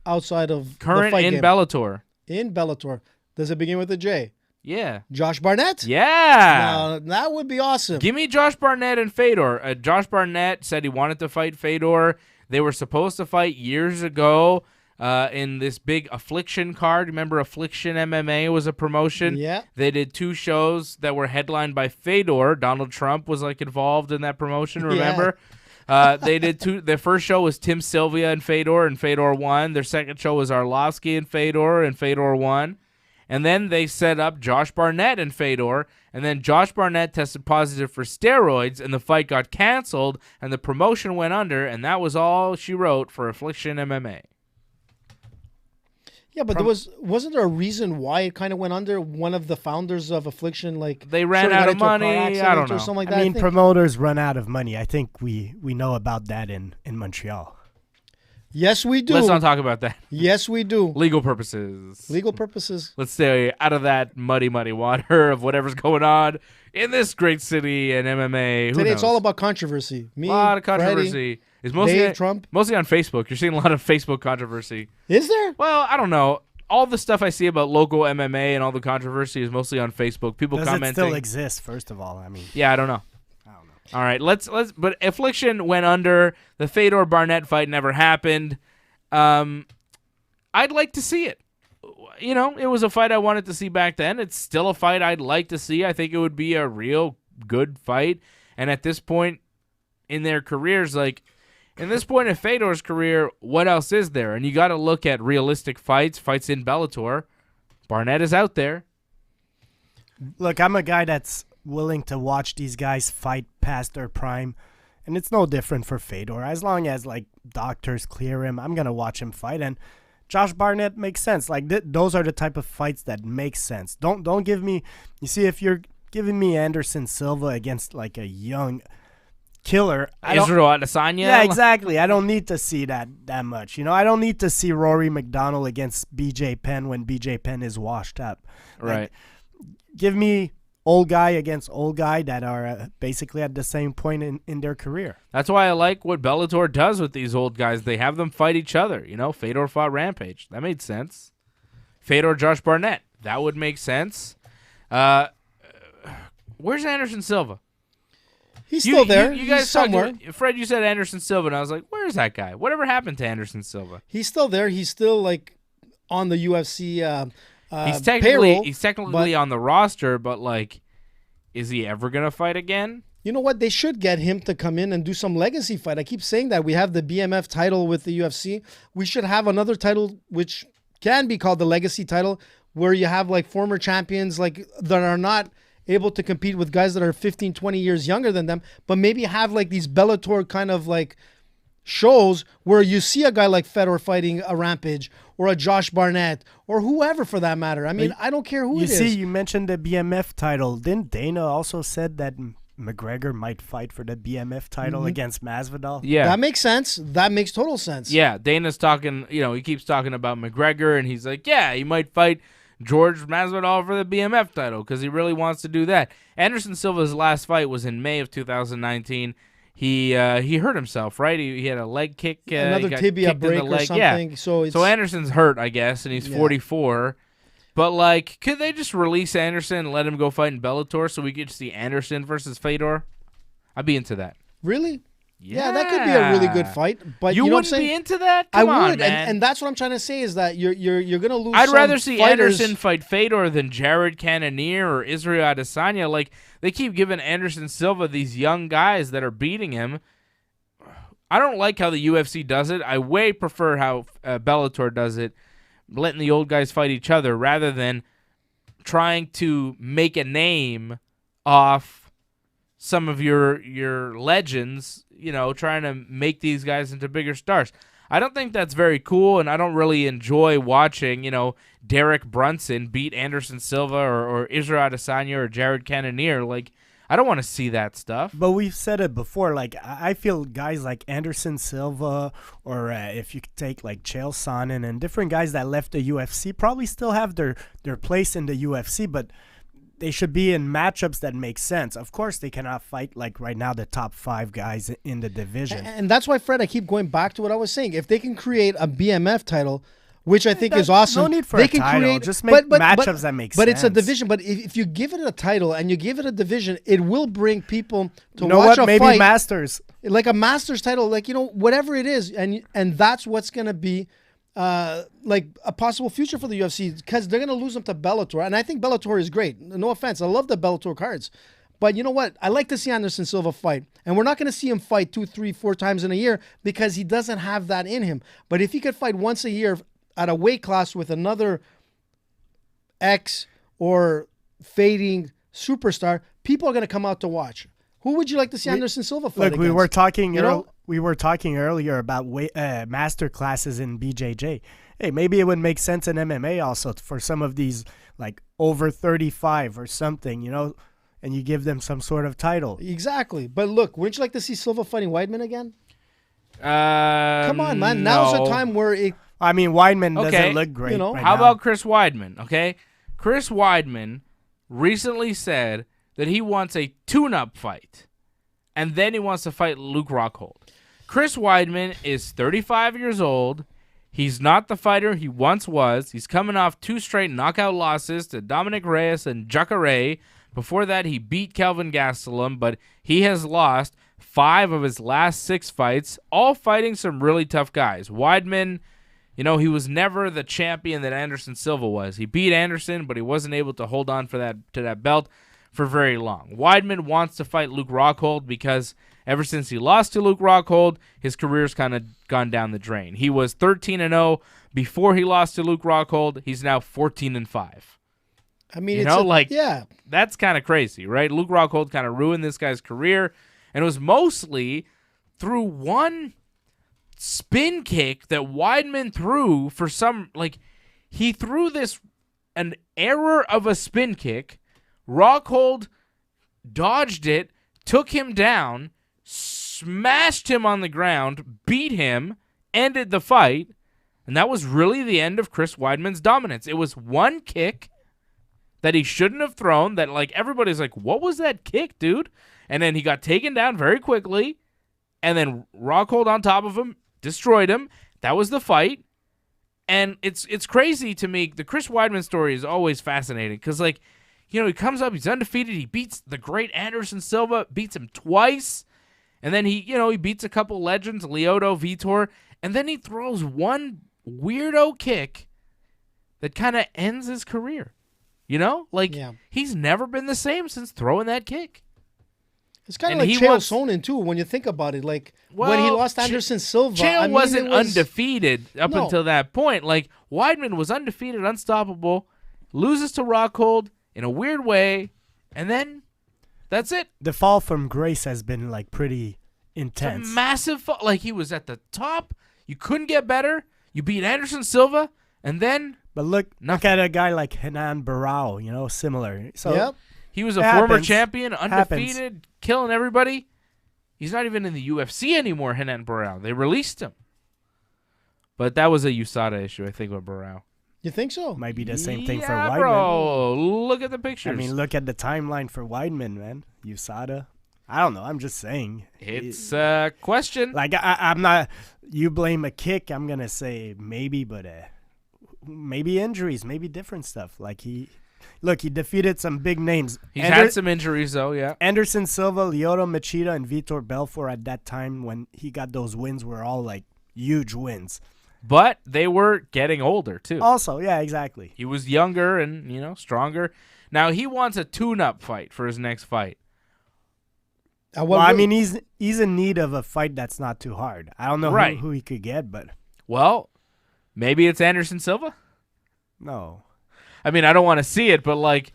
Speaker 2: outside of
Speaker 1: Current
Speaker 2: the fight
Speaker 1: in
Speaker 2: game?
Speaker 1: Bellator.
Speaker 2: In Bellator. Does it begin with a J?
Speaker 1: Yeah.
Speaker 2: Josh Barnett?
Speaker 1: Yeah.
Speaker 2: That would be awesome.
Speaker 1: Give me Josh Barnett and Fedor. Josh Barnett said he wanted to fight Fedor. They were supposed to fight years ago in this big Affliction card. Remember Affliction MMA was a promotion?
Speaker 2: Yeah.
Speaker 1: They did 2 shows that were headlined by Fedor. Donald Trump was like involved in that promotion, remember? They did 2. Their first show was Tim Sylvia and Fedor won. Their second show was Arlovsky and Fedor won. And then they set up Josh Barnett and Fedor, and then Josh Barnett tested positive for steroids, and the fight got canceled, and the promotion went under, and that was all she wrote for Affliction MMA.
Speaker 2: Yeah, but wasn't there a reason why it kind of went under? One of the founders of Affliction, like
Speaker 1: they ran out of money. I don't know.
Speaker 2: Or something like that.
Speaker 3: I mean, promoters run out of money. I think we know about that in Montreal.
Speaker 2: Yes, we do.
Speaker 1: Let's not talk about that.
Speaker 2: Yes, we do.
Speaker 1: Legal purposes.
Speaker 2: Legal purposes.
Speaker 1: Let's stay out of that muddy water of whatever's going on in this great city and MMA.
Speaker 2: Today it's all about controversy. Me,
Speaker 1: a lot of controversy.
Speaker 2: Freddie,
Speaker 1: It's mostly
Speaker 2: Dave, Trump.
Speaker 1: Mostly on Facebook. You're seeing a lot of Facebook controversy.
Speaker 2: Is there?
Speaker 1: Well, I don't know. All the stuff I see about local MMA and all the controversy is mostly on Facebook. People
Speaker 3: Does
Speaker 1: commenting.
Speaker 3: it still exist? First of all, I mean.
Speaker 1: Yeah, I don't know. All right, let's. But Affliction went under. The Fedor Barnett fight never happened. I'd like to see it. You know, it was a fight I wanted to see back then. It's still a fight I'd like to see. I think it would be a real good fight. And at this point in their careers, like in this point in Fedor's career, what else is there? And you got to look at realistic fights in Bellator. Barnett is out there.
Speaker 3: Look, I'm a guy that's willing to watch these guys fight past their prime. And it's no different for Fedor. As long as, like, doctors clear him, I'm going to watch him fight. And Josh Barnett makes sense. Like, those are the type of fights that make sense. Don't give me... You see, if you're giving me Anderson Silva against, like, a young killer...
Speaker 1: Israel Adesanya?
Speaker 3: Yeah, exactly. I don't need to see that much. You know, I don't need to see Rory McDonald against BJ Penn when BJ Penn is washed up.
Speaker 1: Right.
Speaker 3: Like, give me... old guy against old guy that are basically at the same point in their career.
Speaker 1: That's why I like what Bellator does with these old guys. They have them fight each other. You know, Fedor fought Rampage. That made sense. Fedor, Josh Barnett. That would make sense. Where's Anderson Silva?
Speaker 2: He's still there.
Speaker 1: You guys
Speaker 2: He's somewhere.
Speaker 1: Fred, you said Anderson Silva, and I was like, where's that guy? Whatever happened to Anderson Silva?
Speaker 2: He's still there. He's still, like, on the UFC
Speaker 1: He's technically
Speaker 2: payroll,
Speaker 1: on the roster, but like, is he ever gonna fight again?
Speaker 2: You know what? They should get him to come in and do some legacy fight. I keep saying that. We have the BMF title with the UFC. We should have another title which can be called the legacy title, where you have like former champions like that are not able to compete with guys that are 15, 20 years younger than them, but maybe have like these Bellator kind of like shows where you see a guy like Fedor fighting a Rampage or a Josh Barnett or whoever for that matter. I mean, I don't care who it is.
Speaker 3: You see, you mentioned the BMF title. Didn't Dana also said that McGregor might fight for the BMF title against Masvidal?
Speaker 1: Yeah.
Speaker 2: That makes sense. That makes total sense.
Speaker 1: Yeah, Dana's talking, you know, he keeps talking about McGregor, and he's like, yeah, he might fight George Masvidal for the BMF title because he really wants to do that. Anderson Silva's last fight was in May of 2019. He hurt himself, right? He had a leg kick.
Speaker 2: Another tibia break or something.
Speaker 1: Yeah.
Speaker 2: So
Speaker 1: Anderson's hurt, I guess, and he's 44. But, like, could they just release Anderson and let him go fight in Bellator so we could see Anderson versus Fedor? I'd be into that.
Speaker 2: Really? Yeah, that could be a really good fight. But
Speaker 1: you
Speaker 2: know what I'm
Speaker 1: wouldn't
Speaker 2: saying?
Speaker 1: be into that?
Speaker 2: I
Speaker 1: Come on,
Speaker 2: would,
Speaker 1: man.
Speaker 2: and that's what I'm trying to say is that you're gonna lose.
Speaker 1: I'd
Speaker 2: some
Speaker 1: rather see
Speaker 2: fighters.
Speaker 1: Anderson fight Fedor than Jared Cannonier or Israel Adesanya. Like, they keep giving Anderson Silva these young guys that are beating him. I don't like how the UFC does it. I way prefer how Bellator does it, letting the old guys fight each other rather than trying to make a name off some of your legends, trying to make these guys into bigger stars. I don't think that's very cool, and I don't really enjoy watching, Derek Brunson beat Anderson Silva or Israel Adesanya or Jared Cannonier. Like, I don't want to see that stuff.
Speaker 3: But we've said it before. Like, I feel guys like Anderson Silva, or if you could take like Chael Sonnen and different guys that left the UFC, probably still have their place in the UFC, but they should be in matchups that make sense. Of course, they cannot fight like right now the top 5 guys in the division.
Speaker 2: And that's why, Fred, I keep going back to what I was saying. If they can create a BMF title, which I think is awesome.
Speaker 3: No need for
Speaker 2: they
Speaker 3: a
Speaker 2: can
Speaker 3: title.
Speaker 2: Create,
Speaker 3: just make matchups that make sense.
Speaker 2: But it's a division. But if you give it a title and you give it a division, it will bring people to
Speaker 3: you know
Speaker 2: watch
Speaker 3: what?
Speaker 2: a
Speaker 3: Maybe
Speaker 2: fight.
Speaker 3: Masters.
Speaker 2: Like a Masters title, like, whatever it is. And that's what's going to be like a possible future for the UFC, because they're going to lose them to Bellator. And I think Bellator is great. No offense. I love the Bellator cards. But you know what? I like to see Anderson Silva fight. And we're not going to see him fight 2, 3, 4 times in a year because he doesn't have that in him. But if he could fight once a year at a weight class with another ex or fading superstar, people are going to come out to watch. Who would you like to see Anderson Silva fight against?
Speaker 3: We were talking earlier about master classes in BJJ. Hey, maybe it would make sense in MMA also for some of these, like over 35 or something, and you give them some sort of title.
Speaker 2: Exactly. But look, wouldn't you like to see Silva fighting Weidman again?
Speaker 1: Come
Speaker 2: on, man. Now's the time where it...
Speaker 3: I mean, Weidman doesn't look great right
Speaker 1: How
Speaker 3: now.
Speaker 1: about Chris Weidman, okay? Chris Weidman recently said that he wants a tune-up fight, and then he wants to fight Luke Rockhold. Chris Weidman is 35 years old. He's not the fighter he once was. He's coming off 2 straight knockout losses to Dominic Reyes and Jacare. Before that, he beat Kelvin Gastelum, but he has lost 5 of his last 6 fights, all fighting some really tough guys. Weidman, he was never the champion that Anderson Silva was. He beat Anderson, but he wasn't able to hold on to that belt for very long. Weidman wants to fight Luke Rockhold because ever since he lost to Luke Rockhold, his career's kind of gone down the drain. He was 13-0 before he lost to Luke Rockhold. He's now 14-5.
Speaker 2: I mean,
Speaker 1: that's kind of crazy, right? Luke Rockhold kind of ruined this guy's career, and it was mostly through one spin kick that Weidman threw for some, he threw an error of a spin kick. Rockhold dodged it, took him down, smashed him on the ground, beat him, ended the fight, and that was really the end of Chris Weidman's dominance. It was one kick that he shouldn't have thrown that, everybody's like, what was that kick, dude? And then he got taken down very quickly, and then Rockhold on top of him, destroyed him. That was the fight. And it's crazy to me. The Chris Weidman story is always fascinating because, he comes up, he's undefeated. He beats the great Anderson Silva, beats him twice. And then he beats a couple legends, Lyoto, Vitor. And then he throws one weirdo kick that kind of ends his career. He's never been the same since throwing that kick.
Speaker 2: It's kind of like Chael Sonnen, too, when you think about it. When he lost Anderson Silva.
Speaker 1: Chael wasn't undefeated up until that point. Weidman was undefeated, unstoppable, loses to Rockhold in a weird way, and then that's it.
Speaker 3: The fall from grace has been, pretty intense.
Speaker 1: It's a massive fall. He was at the top. You couldn't get better. You beat Anderson Silva, and then...
Speaker 3: But look at a guy like Renan Barão, similar. So
Speaker 2: yep.
Speaker 1: He was a former champion, undefeated, killing everybody. He's not even in the UFC anymore, Renan Barão. They released him. But that was a USADA issue, I think, with Barão.
Speaker 2: You think so?
Speaker 3: Might be the same thing for Weidman.
Speaker 1: Bro. Look at the pictures.
Speaker 3: I mean, look at the timeline for Weidman, man. USADA. I don't know. I'm just saying.
Speaker 1: It's a question.
Speaker 3: I'm not... You blame a kick, I'm going to say maybe, but... maybe injuries, maybe different stuff. He defeated some big names.
Speaker 1: He's had some injuries, though, yeah.
Speaker 3: Anderson Silva, Lyoto Machida, and Vitor Belfort at that time when he got those wins were all, huge wins.
Speaker 1: But they were getting older, too.
Speaker 3: Also, yeah, exactly.
Speaker 1: He was younger and, stronger. Now, he wants a tune-up fight for his next fight.
Speaker 3: Well, I mean, he's in need of a fight that's not too hard. I don't know
Speaker 1: Right.
Speaker 3: who he could get, but
Speaker 1: Well, maybe it's Anderson Silva.
Speaker 3: no.
Speaker 1: I mean, I don't want to see it, but like,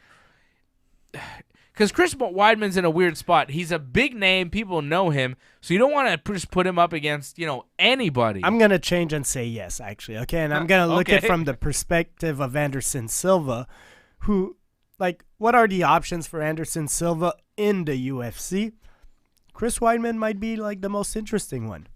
Speaker 1: because Chris Weidman's in a weird spot. He's a big name. People know him. So you don't want to just put him up against, anybody.
Speaker 3: I'm going to change and say yes, actually. Okay, and I'm going to look at it from the perspective of Anderson Silva, who, like, what are the options for Anderson Silva in the UFC? Chris Weidman might be, like, the most interesting one.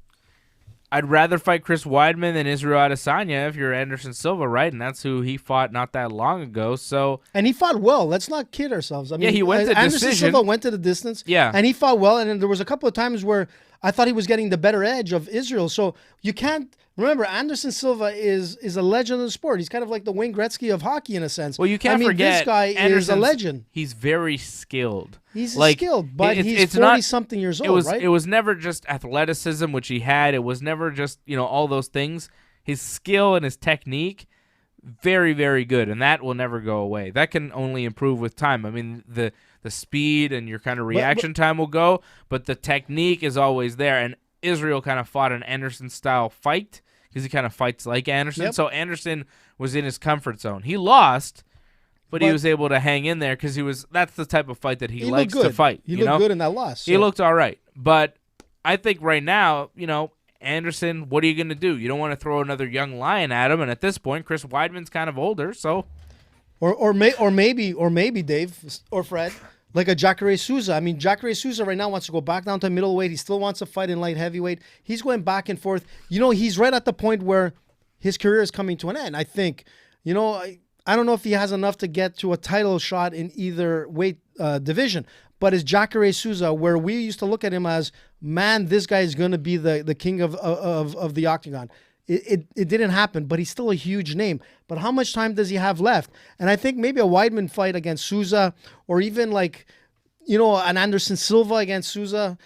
Speaker 1: I'd rather fight Chris Weidman than Israel Adesanya if you're Anderson Silva, right? And that's who he fought not that long ago. So
Speaker 2: And he fought well. Let's not kid ourselves. I mean,
Speaker 1: he went to
Speaker 2: Anderson
Speaker 1: decision.
Speaker 2: Silva went to the distance.
Speaker 1: Yeah.
Speaker 2: And he fought well. And then there was a couple of times where I thought he was getting the better edge of Israel. So you can't remember, Anderson Silva is a legend of the sport. He's kind of like the Wayne Gretzky of hockey in a sense.
Speaker 1: Well, you can't forget
Speaker 2: this guy is a
Speaker 1: Anderson's-
Speaker 2: legend.
Speaker 1: He's very skilled.
Speaker 2: He's
Speaker 1: Like,
Speaker 2: skilled, but he's
Speaker 1: it's not-
Speaker 2: 40-something years old, right?
Speaker 1: It was never just athleticism, which he had. It was never just, all those things. His skill and his technique, very, very good, and that will never go away. That can only improve with time. I mean, the speed and your kind of reaction time will go, but the technique is always there. And Israel kind of fought an Anderson-style fight because he kind of fights like Anderson.
Speaker 2: Yep.
Speaker 1: So Anderson was in his comfort zone. He lost, but he was able to hang in there because that's the type of fight that he likes
Speaker 2: looked
Speaker 1: to
Speaker 2: good.
Speaker 1: fight.
Speaker 2: He looked good in that loss.
Speaker 1: He
Speaker 2: so-
Speaker 1: looked all right. But I think right now, Anderson, what are you going to do? You don't want to throw another young lion at him. And at this point, Chris Weidman's kind of older, so
Speaker 2: Or maybe Dave or Fred, like a Jacare Souza. I mean, Jacare Souza right now wants to go back down to middleweight. He still wants to fight in light heavyweight. He's going back and forth. He's right at the point where his career is coming to an end. I think, I don't know if he has enough to get to a title shot in either weight division. But as Jacare Souza, where we used to look at him as, man, this guy is going to be the king of the octagon. It didn't happen, but he's still a huge name. But how much time does he have left? And I think maybe a Weidman fight against Souza, or even like, an Anderson Silva against Souza.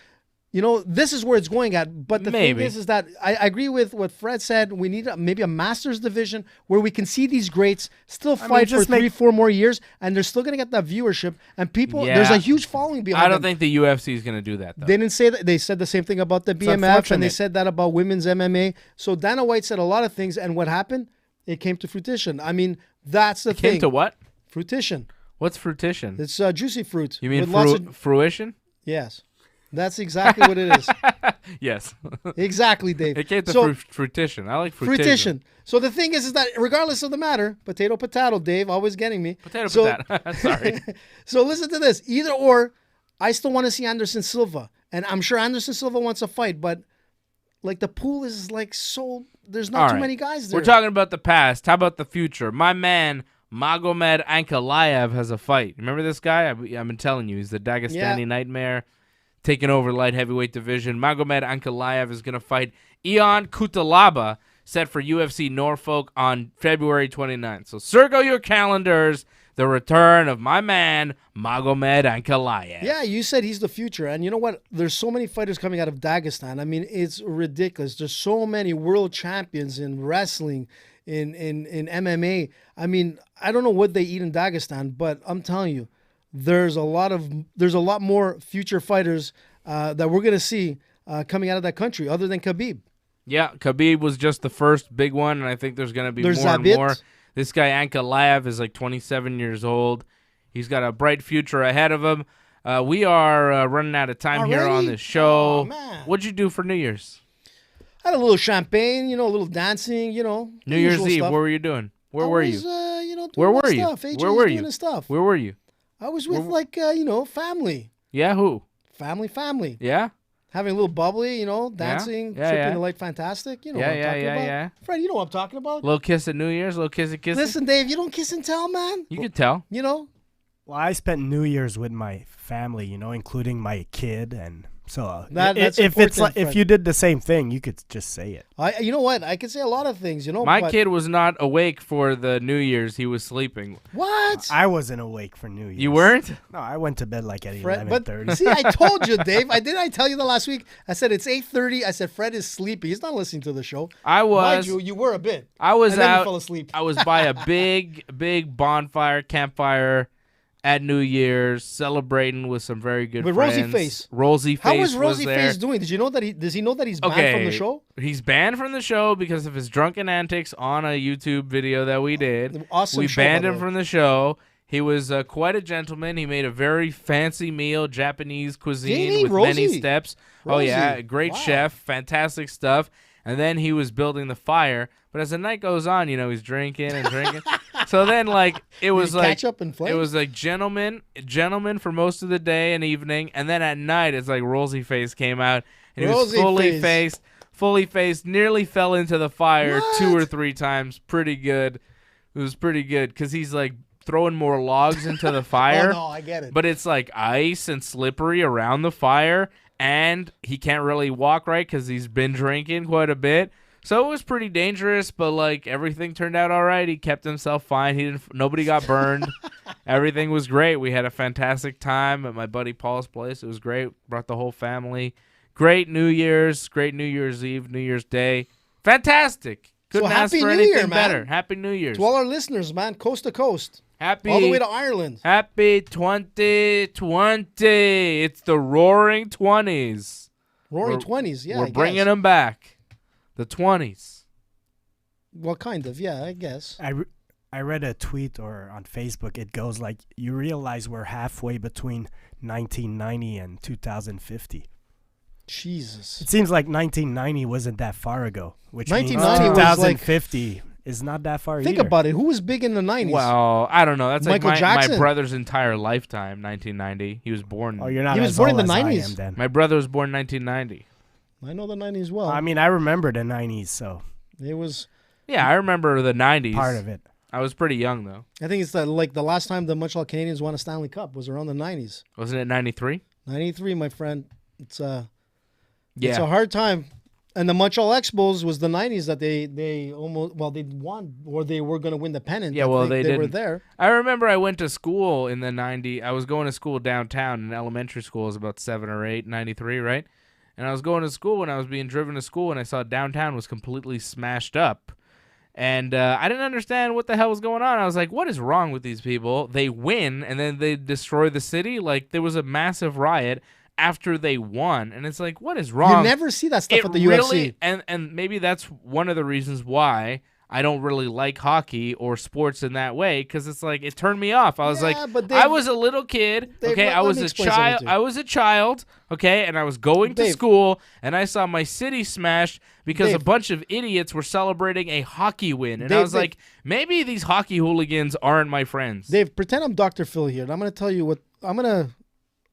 Speaker 2: This is where it's going at. But the thing is that I agree with what Fred said. We need maybe a Masters division where we can see these greats still fight for 3-4 more years, and they're still going to get that viewership. And people, there's a huge following behind them.
Speaker 1: I don't think the UFC is going to do that, though.
Speaker 2: They didn't say that. They said the same thing about the BMF, and they said that about women's MMA. So Dana White said a lot of things, and what happened? It came to fruition. I mean, that's the thing.
Speaker 1: Came to what?
Speaker 2: Fruition.
Speaker 1: What's fruition?
Speaker 2: It's juicy fruit.
Speaker 1: You mean fruition?
Speaker 2: Yes. That's exactly what it is.
Speaker 1: Yes.
Speaker 2: Exactly, Dave.
Speaker 1: It came to fruition. I like fruition.
Speaker 2: So the thing is that regardless of the matter, potato, Dave, always getting me.
Speaker 1: Potato. Sorry.
Speaker 2: So listen to this. Either or, I still want to see Anderson Silva. And I'm sure Anderson Silva wants a fight, but like the pool is like so, there's not too many guys there.
Speaker 1: We're talking about the past. How about the future? My man, Magomed Ankalaev has a fight. Remember this guy? I've been telling you, he's the Dagestani nightmare. Taking over light heavyweight division. Magomed Ankalaev is going to fight Ion Cutelaba, set for UFC Norfolk on February 29th. So circle your calendars. The return of my man, Magomed Ankalaev.
Speaker 2: Yeah, you said he's the future. And you know what? There's so many fighters coming out of Dagestan. I mean, it's ridiculous. There's so many world champions in wrestling, in MMA. I mean, I don't know what they eat in Dagestan, but I'm telling you, there's a lot more future fighters that we're gonna see coming out of that country, other than Khabib.
Speaker 1: Yeah, Khabib was just the first big one, and I think there's gonna be more and more. This guy Ankalaev is like 27 years old. He's got a bright future ahead of him. We are running out of time here on this show.
Speaker 2: Oh, man.
Speaker 1: What'd you do for New Year's?
Speaker 2: I had a little champagne, a little dancing,
Speaker 1: New Year's Eve.
Speaker 2: Stuff.
Speaker 1: What were you doing? Where were you?
Speaker 2: Where
Speaker 1: were you?
Speaker 2: Where were you? Stuff.
Speaker 1: Where were you?
Speaker 2: I was with family.
Speaker 1: Yeah, who?
Speaker 2: Family.
Speaker 1: Yeah?
Speaker 2: Having a little bubbly, dancing, tripping the light fantastic. You know what I'm talking about.
Speaker 1: Yeah.
Speaker 2: Fred, you know what I'm talking about.
Speaker 1: Little kiss at New Year's, little kissy.
Speaker 2: Listen, Dave, you don't kiss and tell, man.
Speaker 1: You can tell.
Speaker 3: Well, I spent New Year's with my family, including my kid, and so if you did the same thing, you could just say it.
Speaker 2: You know what? I could say a lot of things.
Speaker 1: My kid was not awake for the New Year's. He was sleeping.
Speaker 2: What?
Speaker 3: I wasn't awake for New Year's.
Speaker 1: You weren't?
Speaker 3: No, I went to bed like at 11:30.
Speaker 2: But see, I told you, Dave. I tell you the last week. I said it's 8:30. I said Fred is sleepy. He's not listening to the show.
Speaker 1: I was.
Speaker 2: Mind you were a bit.
Speaker 1: I was
Speaker 2: and then
Speaker 1: out.
Speaker 2: you fell asleep.
Speaker 1: I was by a big campfire. at New Year's, celebrating with some very good
Speaker 2: With
Speaker 1: friends.
Speaker 2: Rosy Face.
Speaker 1: Rosy Face.
Speaker 2: How is Rosy
Speaker 1: was there.
Speaker 2: Face doing? Did you know that does he know that he's banned from the show?
Speaker 1: He's banned from the show because of his drunken antics on a YouTube video that we did.
Speaker 2: Awesome
Speaker 1: We
Speaker 2: show,
Speaker 1: banned
Speaker 2: by the
Speaker 1: him
Speaker 2: way.
Speaker 1: from the show. He was quite a gentleman. He made a very fancy meal, Japanese cuisine
Speaker 2: he?
Speaker 1: with many
Speaker 2: Rosie?
Speaker 1: steps. Oh, yeah.
Speaker 2: Rosie.
Speaker 1: Great
Speaker 2: Wow.
Speaker 1: chef. Fantastic stuff. And then he was building the fire. But as the night goes on, he's drinking and drinking. So then, it was like
Speaker 2: catch up and flame?
Speaker 1: it was like gentlemen for most of the day and evening, and then at night it's like Rosy Face came out and he was
Speaker 2: Rosy
Speaker 1: fully faced, nearly fell into the fire
Speaker 2: What?
Speaker 1: 2 or 3 times. Pretty good. It was pretty good because he's like throwing more logs into the fire.
Speaker 2: Oh, no, I get it.
Speaker 1: But it's like ice and slippery around the fire, and he can't really walk right because he's been drinking quite a bit. So it was pretty dangerous, but everything turned out all right. He kept himself fine. Nobody got burned. Everything was great. We had a fantastic time at my buddy Paul's place. It was great. Brought the whole family. Great New Year's Eve, New Year's Day. Fantastic. Couldn't ask
Speaker 2: Happy
Speaker 1: for
Speaker 2: New
Speaker 1: anything
Speaker 2: Year, man.
Speaker 1: better. Happy New Year's.
Speaker 2: To all our listeners, man, coast to coast,
Speaker 1: Happy
Speaker 2: all the way to Ireland.
Speaker 1: Happy 2020. It's the Roaring 20s.
Speaker 2: Roaring 20s, yeah.
Speaker 1: We're bringing them back. The 20s.
Speaker 2: Well, kind of, yeah, I guess.
Speaker 3: I read a tweet or on Facebook. It goes like, you realize we're halfway between 1990 and 2050.
Speaker 2: Jesus.
Speaker 3: It seems like 1990 wasn't that far ago, which
Speaker 2: 1990
Speaker 3: means
Speaker 2: was like-
Speaker 3: 2050 is not that far
Speaker 2: Think
Speaker 3: either.
Speaker 2: about it. Who was big in the 90s?
Speaker 1: Well, I don't know. That's
Speaker 2: Michael
Speaker 1: like my
Speaker 2: Jackson.
Speaker 1: brother's entire lifetime, 1990. He was born.
Speaker 3: Oh, you're not
Speaker 2: He was
Speaker 3: as
Speaker 2: born in
Speaker 3: old
Speaker 2: the
Speaker 3: as I
Speaker 2: 90s.
Speaker 3: am then.
Speaker 1: My brother was born 1990.
Speaker 2: I know the 90s well.
Speaker 3: I mean, I remember the 90s, so
Speaker 2: It was,
Speaker 1: Yeah, I remember the 90s.
Speaker 3: part of it.
Speaker 1: I was pretty young, though.
Speaker 2: I think it's the last time the Montreal Canadiens won a Stanley Cup was around the 90s.
Speaker 1: Wasn't it 93?
Speaker 2: 93, my friend. It's a
Speaker 1: Yeah.
Speaker 2: hard time. And the Montreal Expos was the 90s that they almost, they won, or they were going to win the pennant.
Speaker 1: Yeah,
Speaker 2: I
Speaker 1: well,
Speaker 2: think
Speaker 1: they
Speaker 2: were
Speaker 1: didn't.
Speaker 2: there.
Speaker 1: I remember I went to school in the 90s. I was going to school downtown in elementary school. It was about 7 or 8, 93, right? And I was going to school when I was being driven to school, and I saw downtown was completely smashed up. And I didn't understand what the hell was going on. I was like, what is wrong with these people? They win, and then they destroy the city? Like, there was a massive riot after they won. And it's like, what is wrong?
Speaker 2: You never see that stuff
Speaker 1: It
Speaker 2: at the
Speaker 1: really,
Speaker 2: UFC.
Speaker 1: and maybe that's one of the reasons why I don't really like hockey or sports in that way, because it's like it turned me off. I was
Speaker 2: Yeah, but
Speaker 1: like,
Speaker 2: Dave-
Speaker 1: I was a little kid,
Speaker 2: Dave,
Speaker 1: okay.
Speaker 2: let
Speaker 1: I was
Speaker 2: me
Speaker 1: a
Speaker 2: explain something
Speaker 1: child.
Speaker 2: to you.
Speaker 1: I was a child, okay, and I was going to
Speaker 2: Dave.
Speaker 1: school, and I saw my city smashed because a
Speaker 2: Dave.
Speaker 1: bunch of idiots were celebrating a hockey win, and I
Speaker 2: Dave,
Speaker 1: was like, maybe these hockey hooligans aren't my friends.
Speaker 2: Dave, pretend I'm Dr. Phil here, and I'm going to tell you what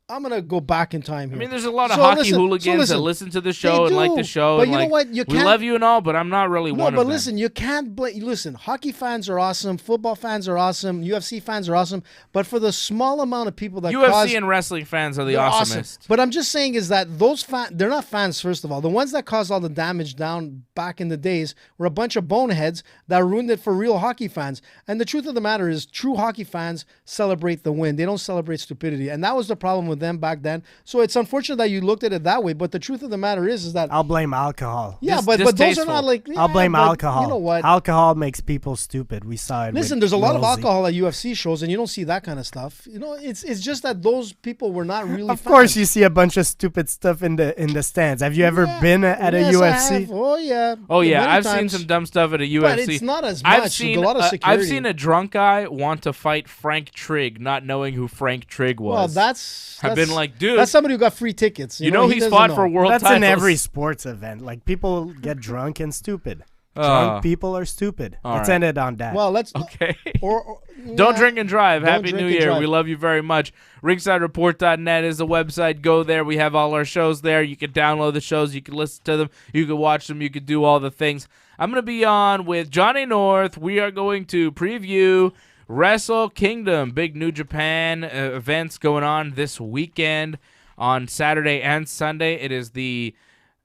Speaker 2: I'm gonna go back in time here.
Speaker 1: I mean, there's a lot of
Speaker 2: So
Speaker 1: hockey
Speaker 2: listen-
Speaker 1: hooligans
Speaker 2: so
Speaker 1: that
Speaker 2: listen.
Speaker 1: listen to the show and like the
Speaker 2: do,
Speaker 1: show.
Speaker 2: but
Speaker 1: and
Speaker 2: you know
Speaker 1: like,
Speaker 2: what? You
Speaker 1: we
Speaker 2: can't-
Speaker 1: love you and all, but I'm not really
Speaker 2: No,
Speaker 1: one
Speaker 2: but
Speaker 1: of them.
Speaker 2: listen, you can't listen, hockey fans are awesome, football fans are awesome, UFC fans are awesome, but for the small amount of people that
Speaker 1: UFC
Speaker 2: cause,
Speaker 1: and wrestling fans are the
Speaker 2: they're awesome.
Speaker 1: awesomest.
Speaker 2: But I'm just saying is that those they're not fans, first of all. The ones that caused all the damage down back in the days were a bunch of boneheads that ruined it for real hockey fans. And the truth of the matter is, true hockey fans celebrate the win. They don't celebrate stupidity. And that was the problem with them back then. So it's unfortunate that you looked at it that way, but the truth of the matter is that
Speaker 3: I'll blame alcohol.
Speaker 2: yeah,
Speaker 1: Dis-
Speaker 2: but those are
Speaker 1: distasteful.
Speaker 2: not like
Speaker 3: I'll
Speaker 2: yeah,
Speaker 3: blame
Speaker 2: but
Speaker 3: alcohol.
Speaker 2: You know what?
Speaker 3: Alcohol makes people stupid. We saw it.
Speaker 2: Listen,
Speaker 3: with
Speaker 2: there's a lot of
Speaker 3: Rosie.
Speaker 2: alcohol at UFC shows, and you don't see that kind of stuff. You know, it's just that those people were not really.
Speaker 3: Of course,
Speaker 2: fans.
Speaker 3: you see a bunch of stupid stuff in the stands. Have you ever
Speaker 2: Yeah.
Speaker 3: been at a
Speaker 2: Yes, I
Speaker 3: UFC?
Speaker 2: have. Oh yeah.
Speaker 1: Oh yeah,
Speaker 2: Many
Speaker 1: I've seen
Speaker 2: times.
Speaker 1: some dumb stuff at a UFC.
Speaker 2: But it's not as much.
Speaker 1: I've
Speaker 2: There's
Speaker 1: seen
Speaker 2: a lot of
Speaker 1: I've
Speaker 2: security.
Speaker 1: seen a drunk guy want to fight Frank Trigg, not knowing who Frank Trigg was.
Speaker 2: Well, that's
Speaker 1: I've been like, dude,
Speaker 2: that's somebody who got free tickets.
Speaker 1: you know
Speaker 2: he
Speaker 1: he's
Speaker 2: doesn't
Speaker 1: fought
Speaker 2: know.
Speaker 1: for world
Speaker 3: That's
Speaker 1: titles.
Speaker 3: in every sports event. Like, people get drunk and stupid.
Speaker 1: Uh,
Speaker 3: Drunk people are stupid.
Speaker 1: all
Speaker 3: Let's
Speaker 1: right.
Speaker 3: end it on that.
Speaker 2: Well, let's
Speaker 1: Okay.
Speaker 2: or
Speaker 1: Don't
Speaker 2: yeah.
Speaker 1: drink and drive.
Speaker 2: Don't
Speaker 1: Happy
Speaker 2: drink
Speaker 1: New
Speaker 2: and
Speaker 1: Year.
Speaker 2: drive.
Speaker 1: We love you very much. RingsideReport.net is the website. Go there. We have all our shows there. You can download the shows. You can listen to them. You can watch them. You can do all the things. I'm going to be on with Johnny North. We are going to preview Wrestle Kingdom. Big New Japan events going on this weekend on Saturday and Sunday. It is the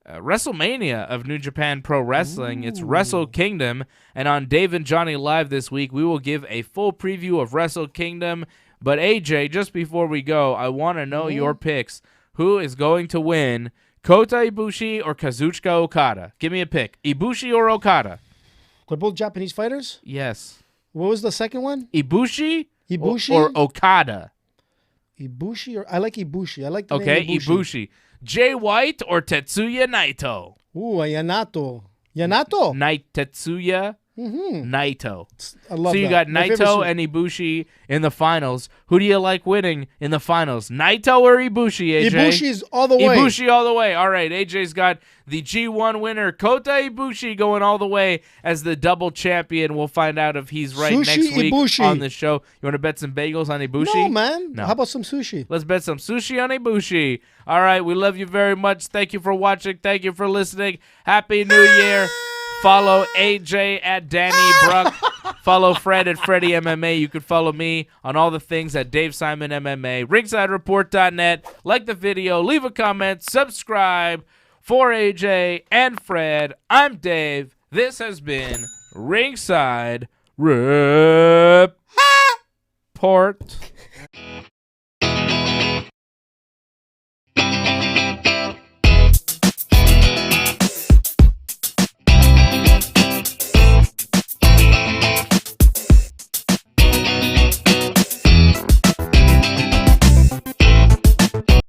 Speaker 1: WrestleMania of New Japan Pro Wrestling. It's Wrestle Kingdom. And on Dave and Johnny Live this week, we will give a full preview of Wrestle Kingdom. But AJ, just before we go, I want to know your picks. Who is going to win, Kota Ibushi or Kazuchika Okada? Give me a pick. Ibushi or Okada?
Speaker 2: They're both Japanese fighters.
Speaker 1: Yes.
Speaker 2: What was the second one?
Speaker 1: Ibushi
Speaker 2: Ibushi
Speaker 1: or Okada?
Speaker 2: Ibushi, or I like Ibushi. I like the
Speaker 1: Okay,
Speaker 2: name Ibushi.
Speaker 1: Ibushi. Jay White or Tetsuya Naito?
Speaker 2: Ooh, a Yanato. Yanato.
Speaker 1: Tetsuya Naito.
Speaker 2: I love
Speaker 1: So you
Speaker 2: that.
Speaker 1: got
Speaker 2: My favorite
Speaker 1: Naito and Ibushi in the finals. Who do you like winning in the finals? Naito or Ibushi, AJ?
Speaker 2: Ibushi's all the way.
Speaker 1: Ibushi all the way. All right, AJ's got the G1 winner, Kota Ibushi, going all the way as the double champion. We'll find out if he's right
Speaker 2: Sushi
Speaker 1: next week
Speaker 2: Ibushi.
Speaker 1: on the show. You want to bet some bagels on Ibushi?
Speaker 2: No, man.
Speaker 1: No.
Speaker 2: How about some sushi?
Speaker 1: Let's bet some sushi on Ibushi. All right, we love you very much. Thank you for watching. Thank you for listening. Happy New Year. Follow AJ at Danny Bruck. Follow Fred at Freddy MMA. You can follow me on all the things at Dave Simon MMA. RingsideReport.net. Like the video. Leave a comment. Subscribe. For AJ and Fred, I'm Dave. This has been Ringside Report.